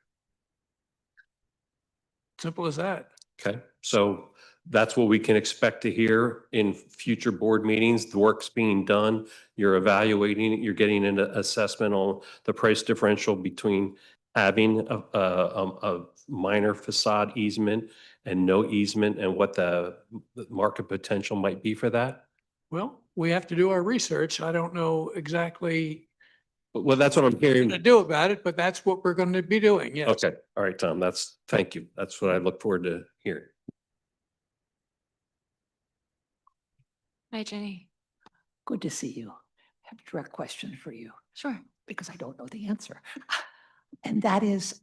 Simple as that. Okay, so that's what we can expect to hear in future board meetings. The work's being done. You're evaluating it. You're getting an assessment on the price differential between having a minor facade easement and no easement, and what the market potential might be for that. Well, we have to do our research. I don't know exactly Well, that's what I'm hearing. to do about it, but that's what we're going to be doing. Yes. Okay, all right, Tom, thank you. That's what I look forward to hearing. Hi, Jenny. Good to see you. I have a direct question for you. Sure. Because I don't know the answer. And that is,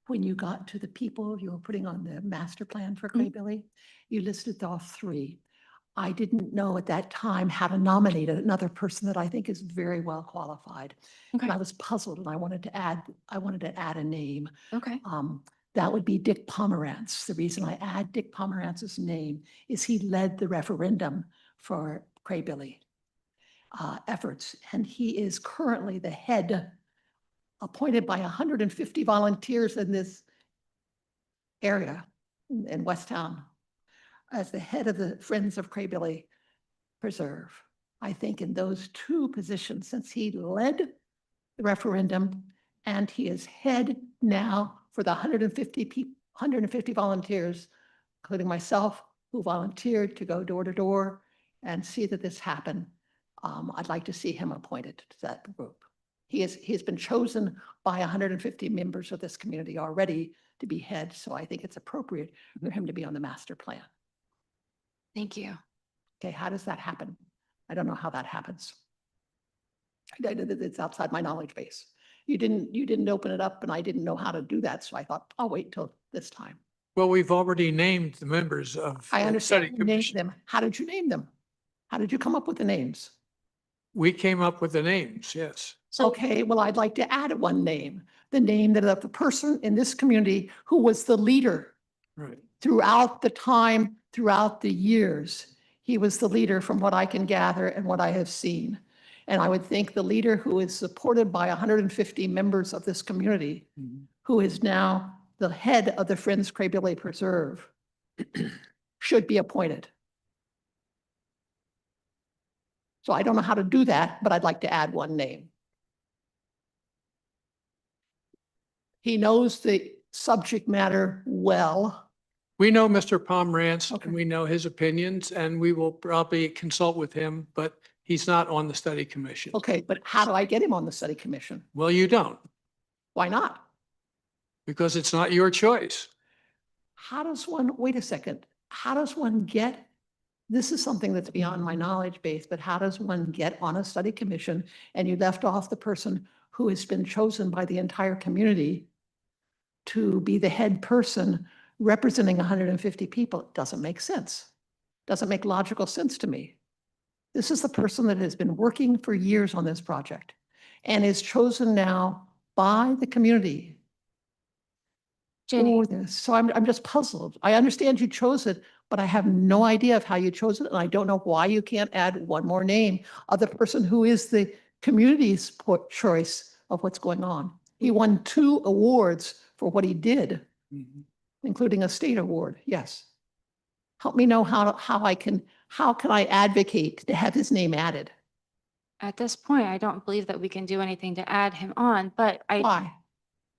when you got to the people you were putting on the master plan for Cray Billy, you listed off 3. I didn't know at that time how to nominate another person that I think is very well qualified. Okay. And I was puzzled, and I wanted to add a name. Okay. That would be Dick Pomerantz. The reason I add Dick Pomerantz's name is he led the referendum for Cray Billy efforts, and he is currently the head, appointed by 150 volunteers in this area in Westtown, as the head of the Friends of Cray Billy Preserve. I think in those 2 positions, since he led the referendum and he is head now for the 150 volunteers, including myself, who volunteered to go door to door and see that this happened, I'd like to see him appointed to that group. He has been chosen by 150 members of this community already to be head, so I think it's appropriate for him to be on the master plan. Thank you. Okay, how does that happen? I don't know how that happens. I know that it's outside my knowledge base. You didn't open it up, and I didn't know how to do that, so I thought I'll wait till this time. Well, we've already named the members of. I the understand study you named commission. them. How did you name them? How did you come up with the names? We came up with the names, yes. Okay, well, I'd like to add one name, the name that of the person in this community who was the leader Right. throughout the time, throughout the years. He was the leader from what I can gather and what I have seen. And I would think the leader who is supported by 150 members of this community, who is now the head of the Friends Cray Billy Preserve, should be appointed. So I don't know how to do that, but I'd like to add one name. He knows the subject matter well. We know Mr. Pomerantz and we know his opinions, and we will probably consult with him, but he's not on the study commission. Okay, but how do I get him on the study commission? Well, you don't, Why not? because it's not your choice. How does one, wait a second, how does one get, this is something that's beyond my knowledge base, but how does one get on a study commission and you left off the person who has been chosen by the entire community to be the head person representing 150 people? It doesn't make sense. Doesn't make logical sense to me. This is the person that has been working for years on this project and is chosen now by the community Jenny, for this. So I'm just puzzled. I understand you chose it, but I have no idea of how you chose it. And I don't know why you can't add one more name of the person who is the community's choice of what's going on. He won 2 awards for what he did, including a state award. Yes. Help me know how can I advocate to have his name added? at this point, I don't believe that we can do anything to add him on, but Why?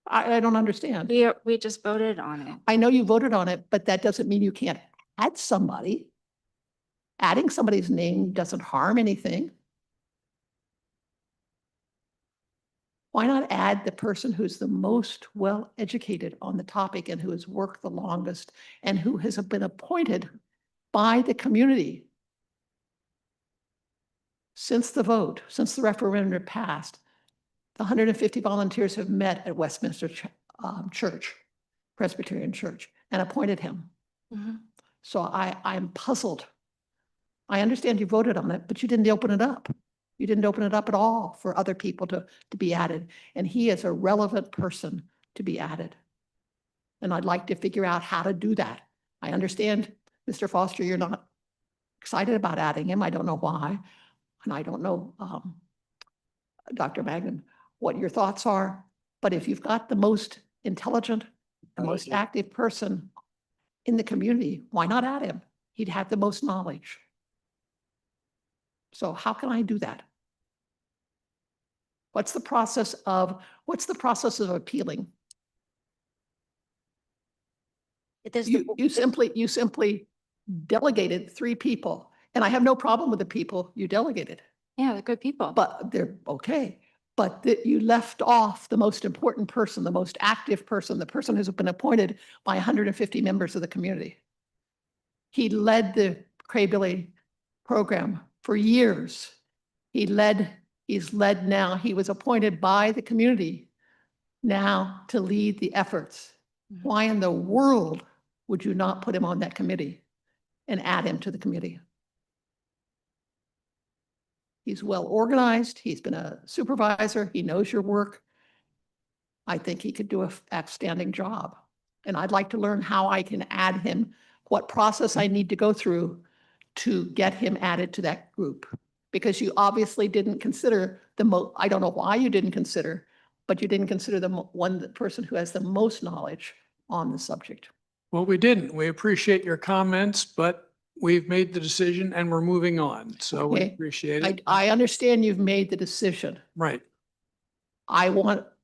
I don't understand. we just voted on it. I know you voted on it, but that doesn't mean you can't add somebody. Adding somebody's name doesn't harm anything. Why not add the person who's the most well-educated on the topic and who has worked the longest and who has been appointed by the community? Since the vote, since the referendum passed, the 150 volunteers have met at Westminster Church, Presbyterian Church, and appointed him. So I'm puzzled. I understand you voted on it, but you didn't open it up. You didn't open it up at all for other people to be added. And he is a relevant person to be added. And I'd like to figure out how to do that. I understand, Mr. Foster, you're not excited about adding him. I don't know why. And I don't know, Dr. Magnan, what your thoughts are. But if you've got the most intelligent, the most active person in the community, why not add him? He'd have the most knowledge. So how can I do that? What's the process of appealing? It is You simply delegated 3 people, and I have no problem with the people you delegated. Yeah, they're good people. But they're okay. But you left off the most important person, the most active person, the person who's been appointed by 150 members of the community. He led the Cray-Billy program for years. He's led now, he was appointed by the community now to lead the efforts. Why in the world would you not put him on that committee and add him to the committee? He's well organized. He's been a supervisor. He knows your work. I think he could do an outstanding job. And I'd like to learn how I can add him, what process I need to go through to get him added to that group. Because you obviously didn't consider I don't know why you didn't consider, but you didn't consider the person who has the most knowledge on the subject. Well, we didn't. We appreciate your comments, but we've made the decision and we're moving on. So we Okay. appreciate it. I understand you've made the decision. Right.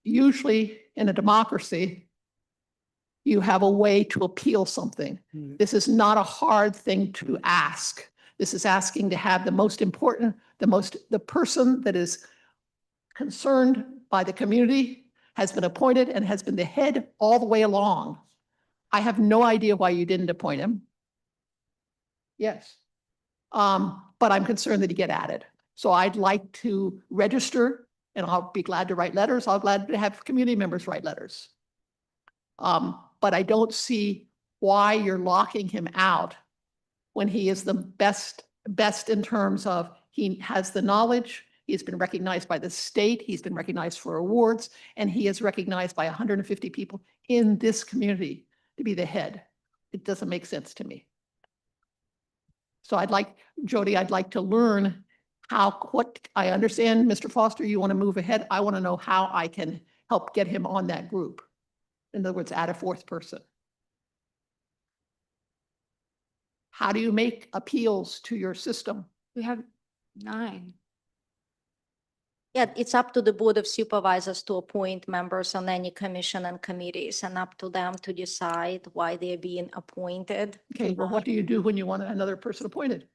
Usually in a democracy, you have a way to appeal something. This is not a hard thing to ask. This is asking to have the most important, the person that is concerned by the community has been appointed and has been the head all the way along. I have no idea why you didn't appoint him. Yes. But I'm concerned that he get added. So I'd like to register, and I'll be glad to write letters. I'll glad to have community members write letters. But I don't see why you're locking him out when he is the best in terms of he has the knowledge. He's been recognized by the state. He's been recognized for awards, and he is recognized by 150 people in this community to be the head. It doesn't make sense to me. So Jody, I'd like to learn what I understand, Mr. Foster, you want to move ahead. I want to know how I can help get him on that group. In other words, add a 4th person. How do you make appeals to your system? We have 9. Yeah, it's up to the Board of Supervisors to appoint members on any commission and committees, and up to them to decide why they're being appointed. Okay, well, what do you do when you want another person appointed?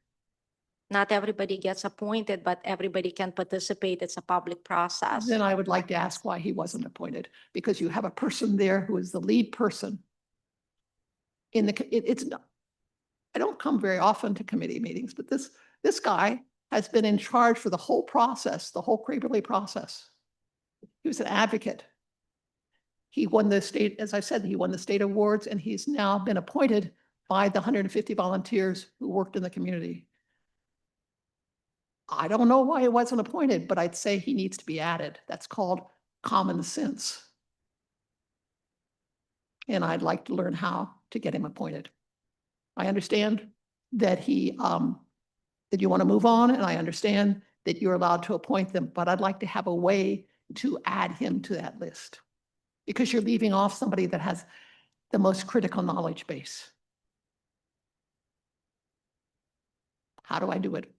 Not everybody gets appointed, but everybody can participate. It's a public process. Then I would like to ask why he wasn't appointed, because you have a person there who is the lead person. It's not. I don't come very often to committee meetings, but this guy has been in charge for the whole process, the whole Craverly process. He was an advocate. He won the state, as I said, he won the state awards, and he's now been appointed by the 150 volunteers who worked in the community. I don't know why he wasn't appointed, but I'd say he needs to be added. That's called common sense. And I'd like to learn how to get him appointed. I understand that that you want to move on, and I understand that you're allowed to appoint them, but I'd like to have a way to add him to that list. Because you're leaving off somebody that has the most critical knowledge base. How do I do it?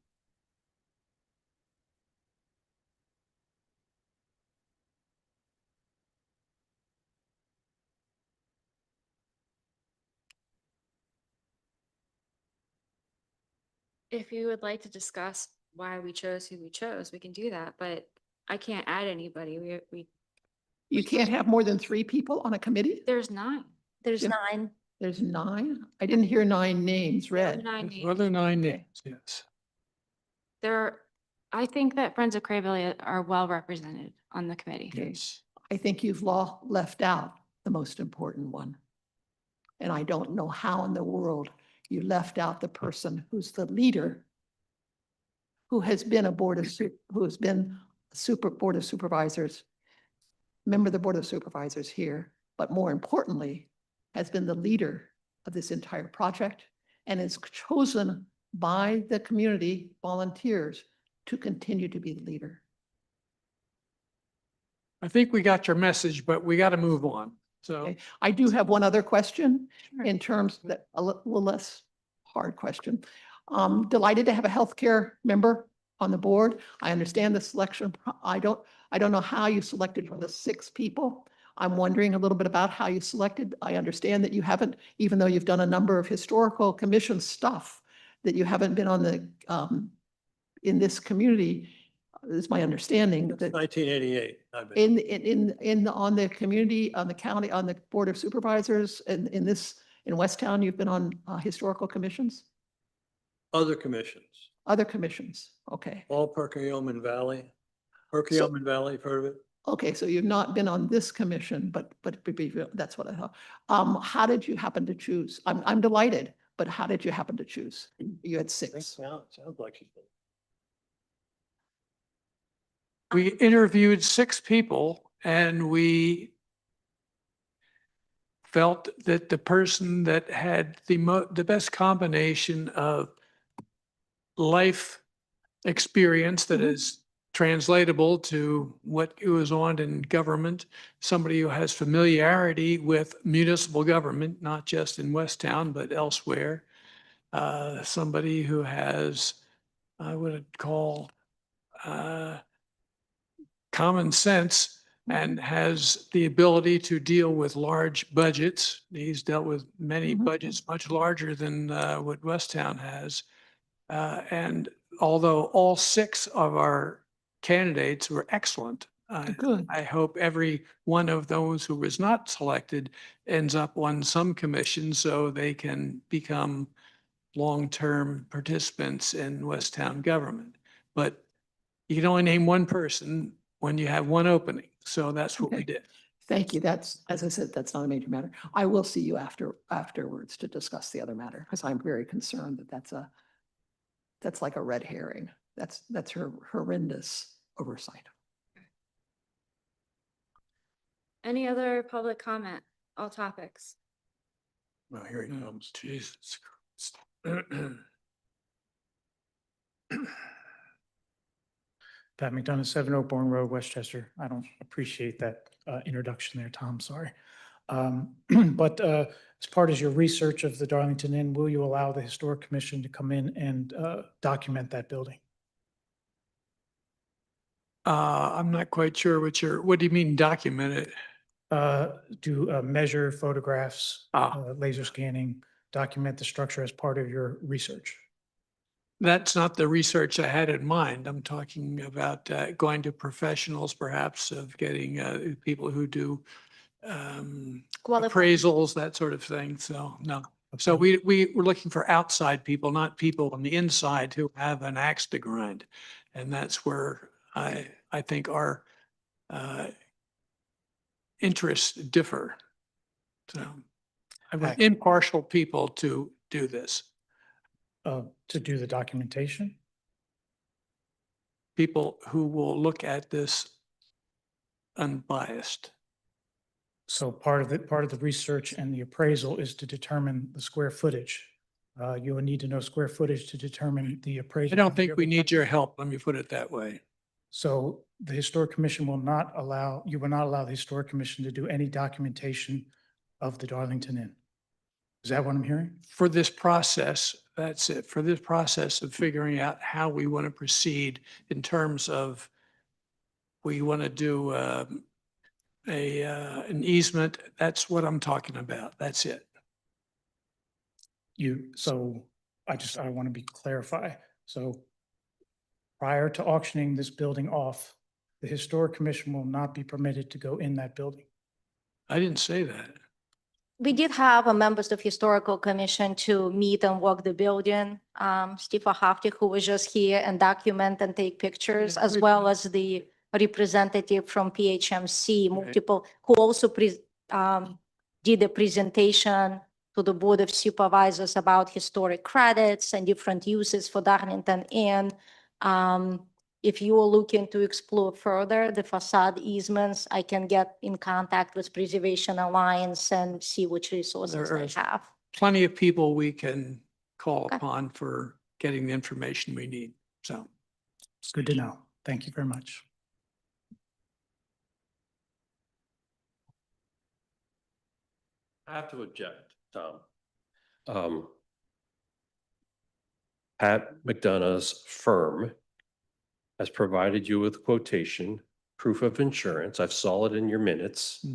If you would like to discuss why we chose who we chose, we can do that, but I can't add anybody. You can't have more than 3 people on a committee? There's 9. There's Yeah. 9. There's 9? I didn't hear 9 names read. 9 names. Other 9 names, yes. I think that Friends of Craverly are well represented on the committee. Yes. I think you've left out the most important one. And I don't know how in the world you left out the person who's the leader, who has been Board of Supervisors, member of the Board of Supervisors here, but more importantly, has been the leader of this entire project and is chosen by the community volunteers to continue to be the leader. I think we got your message, but we got to move on. So Okay. I do have one other question Sure. in terms that a little less hard question. Delighted to have a healthcare member on the board. I understand the selection. I don't know how you selected from the 6 people. I'm wondering a little bit about how you selected. I understand that you haven't, even though you've done a number of historical commission stuff, that you haven't been on the, in this community, is my understanding. That's That 1988. I've been. on the community, on the county, on the Board of Supervisors, and in Westtown, you've been on historical commissions? Other commissions, Other commissions, okay. all Perkiomen Valley. Perkiomen Valley, you've heard of it? Okay, so you've not been on this commission, but that's what I thought. How did you happen to choose? I'm delighted, but how did you happen to choose? You had 6. Sounds like she's been. we interviewed 6 people and we felt that the person that had the best combination of life experience that is translatable to what goes on in government, somebody who has familiarity with municipal government, not just in Westtown, but elsewhere, somebody who has, I would call, common sense and has the ability to deal with large budgets. He's dealt with many budgets much larger than what Westtown has. And although all 6 of our candidates were excellent, Good. I hope every one of those who was not selected ends up on some commission so they can become long-term participants in Westtown government. But you can only name one person when you have one opening. So that's what we Okay. did. Thank you. That's, as I said, that's not a major matter. I will see you afterwards to discuss the other matter, because I'm very concerned that that's like a red herring. That's her horrendous oversight. Any other public comment? All topics. Well, here he comes. Jesus Christ. Pat McDonough, 7 Oakbourne Road, Westchester. I don't appreciate that introduction there, Tom, sorry. But as part of your research of the Darlington Inn, will you allow the Historic Commission to come in and document that building? I'm not quite sure what do you mean document it? Do measure photographs, laser scanning, document the structure as part of your research? That's not the research I had in mind. I'm talking about going to professionals, perhaps, of getting people who do appraisals, that sort of thing. So, no. So we're looking for outside people, not people on the inside who have an axe to grind. And that's where I think our interests differ. So I want impartial people to do this. To do the documentation. People who will look at this unbiased. So part of the research and the appraisal is to determine the square footage. You would need to know square footage to determine the appraisal. I don't think we need your help. Let me put it that way. So the Historic Commission will not allow the Historic Commission to do any documentation of the Darlington Inn. Is that what I'm hearing? For this process, that's it. For this process of figuring out how we want to proceed in terms of we want to do an easement. That's what I'm talking about. That's it. So I want to be clarify. So prior to auctioning this building off, the Historic Commission will not be permitted to go in that building. I didn't say that. We did have a members of Historical Commission to meet and walk the building. Steve Haftik, who was just here, and document and take pictures, as well as the representative from PHMC, multiple, who also did a presentation to the Board of Supervisors about historic credits and different uses for Darlington Inn. If you are looking to explore further the facade easements, I can get in contact with Preservation Alliance and see which resources There they are have. plenty of people we can call upon for getting the information we need. So It's good to know. Thank you very much. I have to object, Tom. Pat McDonough's firm has provided you with quotation, proof of insurance. I've saw it in your minutes.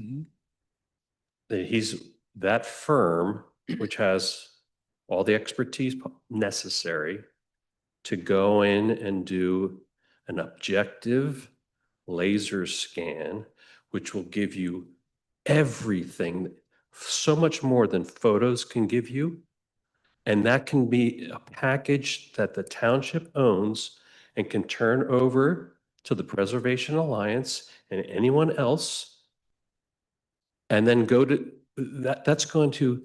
That firm, which has all the expertise necessary to go in and do an objective laser scan, which will give you everything, so much more than photos can give you. And that can be a package that the township owns and can turn over to the Preservation Alliance and anyone else. And then go to that. That's going to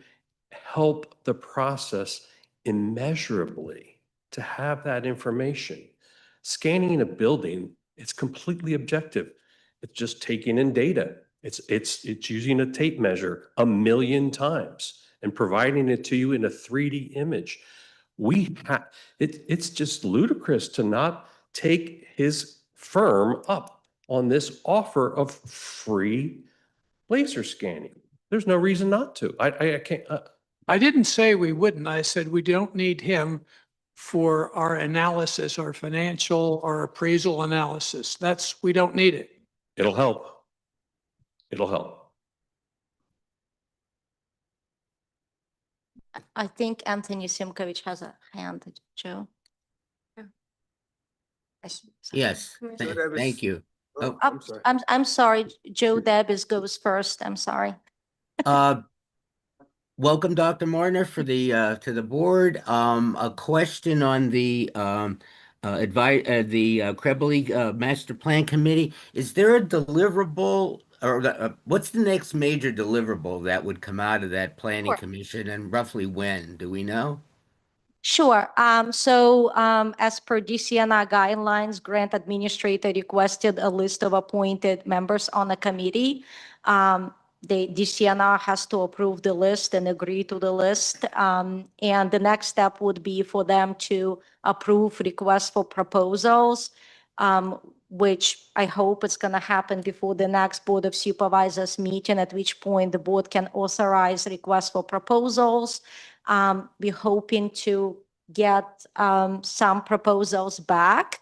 help the process immeasurably to have that information. Scanning a building, it's completely objective. It's just taking in data. It's using a tape measure 1 million times and providing it to you in a 3D image. It's just ludicrous to not take his firm up on this offer of free laser scanning. There's no reason not to. I can't. I didn't say we wouldn't. I said we don't need him for our analysis, our financial or appraisal analysis. We don't need it. It'll help. It'll help. I think Anthony Simkovich has a hand, Joe. Yes, Commissioner thank you. Oh, I'm sorry. I'm sorry, Joe Debus goes first. I'm sorry. Welcome, Dr. Martiner, for the to the board. A question on the Krebly Master Plan Committee. Is there a deliverable, or what's the next major deliverable that would come out of that planning Sure. commission, and roughly when? Do we know? Sure. As per DCNR guidelines, grant administrator requested a list of appointed members on the committee. The DCNR has to approve the list and agree to the list. And the next step would be for them to approve requests for proposals, which I hope is going to happen before the next Board of Supervisors meeting, at which point the board can authorize requests for proposals. We're hoping to get some proposals back.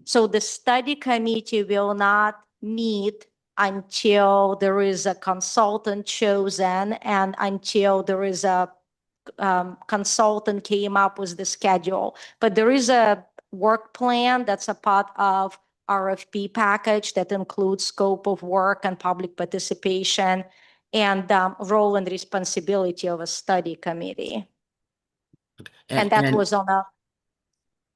So the study committee will not meet until there is a consultant chosen and until there is a consultant came up with the schedule. But there is a work plan that's a part of RFP package that includes scope of work and public participation and role and responsibility of a study committee. And that was on a,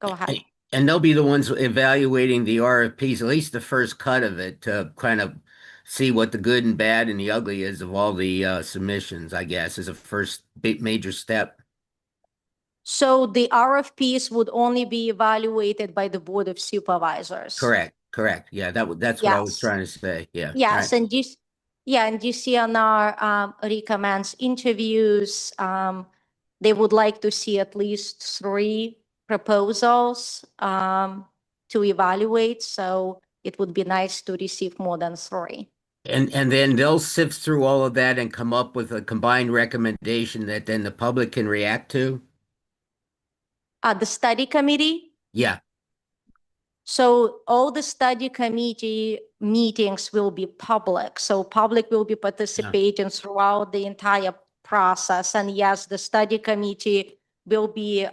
go ahead. And they'll be the ones evaluating the RFPs, at least the first cut of it, to kind of see what the good and bad and the ugly is of all the submissions, I guess, is a first big major step. So the RFPs would only be evaluated by the Board of Supervisors. Correct. Yeah, that's what I was Yes. trying to say. Yeah. Yes, Right. and you see on our recommends interviews, they would like to see at least 3 proposals to evaluate. So it would be nice to receive more than 3. And then they'll sift through all of that and come up with a combined recommendation that then the public can react to? The study committee. Yeah. So all the study committee meetings will be public. So public will be participating throughout the entire process. And yes, the study committee will be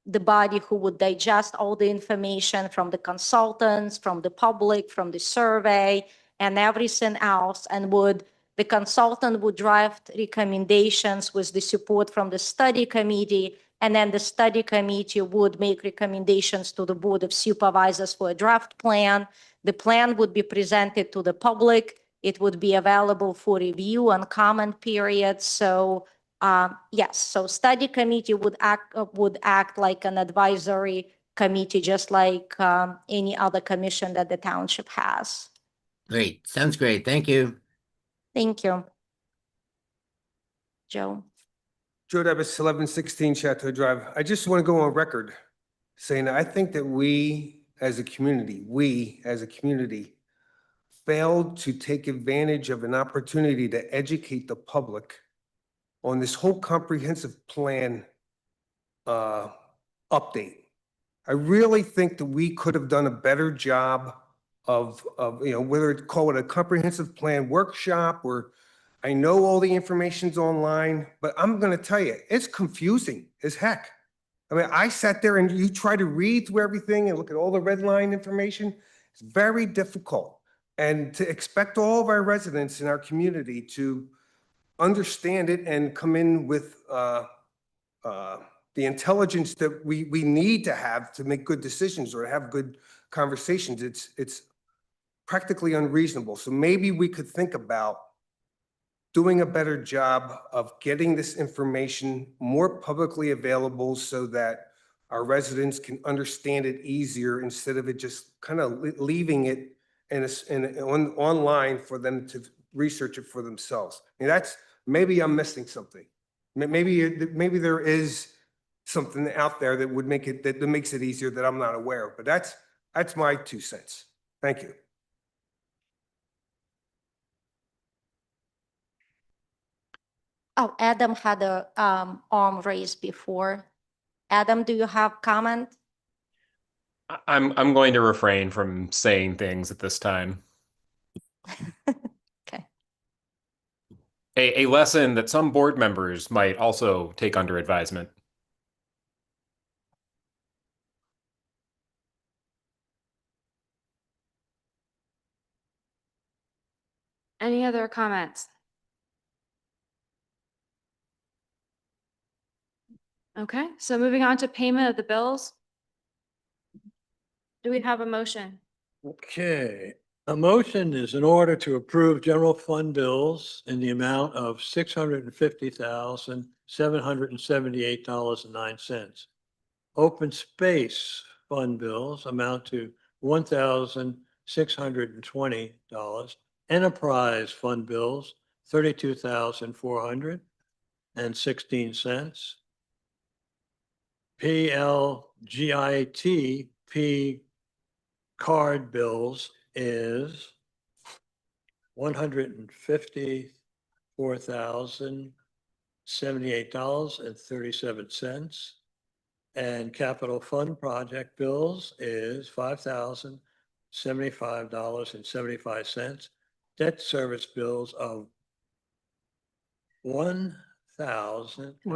the body who would digest all the information from the consultants, from the public, from the survey, and everything else. And the consultant would draft recommendations with the support from the study committee. And then the study committee would make recommendations to the Board of Supervisors for a draft plan. The plan would be presented to the public. It would be available for review and comment period. So yes, so study committee would act like an advisory committee, just like any other commission that the township has. Great. Sounds great. Thank you. Thank you. Joe. Joe Davis, 1116 Chateau Drive. I just want to go on record saying that I think that we as a community failed to take advantage of an opportunity to educate the public on this whole comprehensive plan update. I really think that we could have done a better job of whether to call it a comprehensive plan workshop, or I know all the information's online, but I'm going to tell you, it's confusing as heck. I mean, I sat there and you try to read through everything and look at all the red line information. It's very difficult. And to expect all of our residents in our community to understand it and come in with the intelligence that we need to have to make good decisions or have good conversations, it's practically unreasonable. So maybe we could think about doing a better job of getting this information more publicly available so that our residents can understand it easier instead of it just kind of leaving it online for them to research it for themselves. I mean, maybe I'm missing something. Maybe there is something out there that would make it, that makes it easier that I'm not aware of, but that's my 2 cents. Thank you. Oh, Adam had a arm raised before. Adam, do you have comment? I'm going to refrain from saying things at this time. Okay. A lesson that some board members might also take under advisement. Any other comments? Okay, so moving on to payment of the bills. Do we have a motion? Okay, a motion is in order to approve general fund bills in the amount of $650,778.09. Open space fund bills amount to $1,620. Enterprise fund bills, $32,416. PLGITP card bills is $154,078.37. And capital fund project bills is $5,075.75. Debt service bills of $1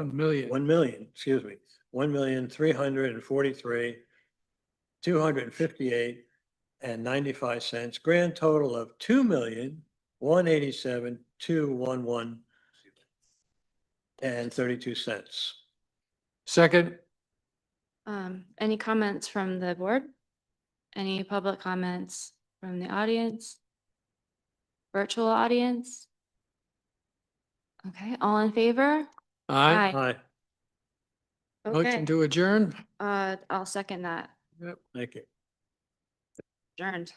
million, excuse me, $1,343,258.95. Grand total of $2,187,258 211 and 32 cents. Second, Any comments from the board? Any public comments from the audience? Virtual audience? Okay, all in favor? aye. Aye. Okay, Motion to adjourn. I'll second that. Yep. Thank you. Adjourned.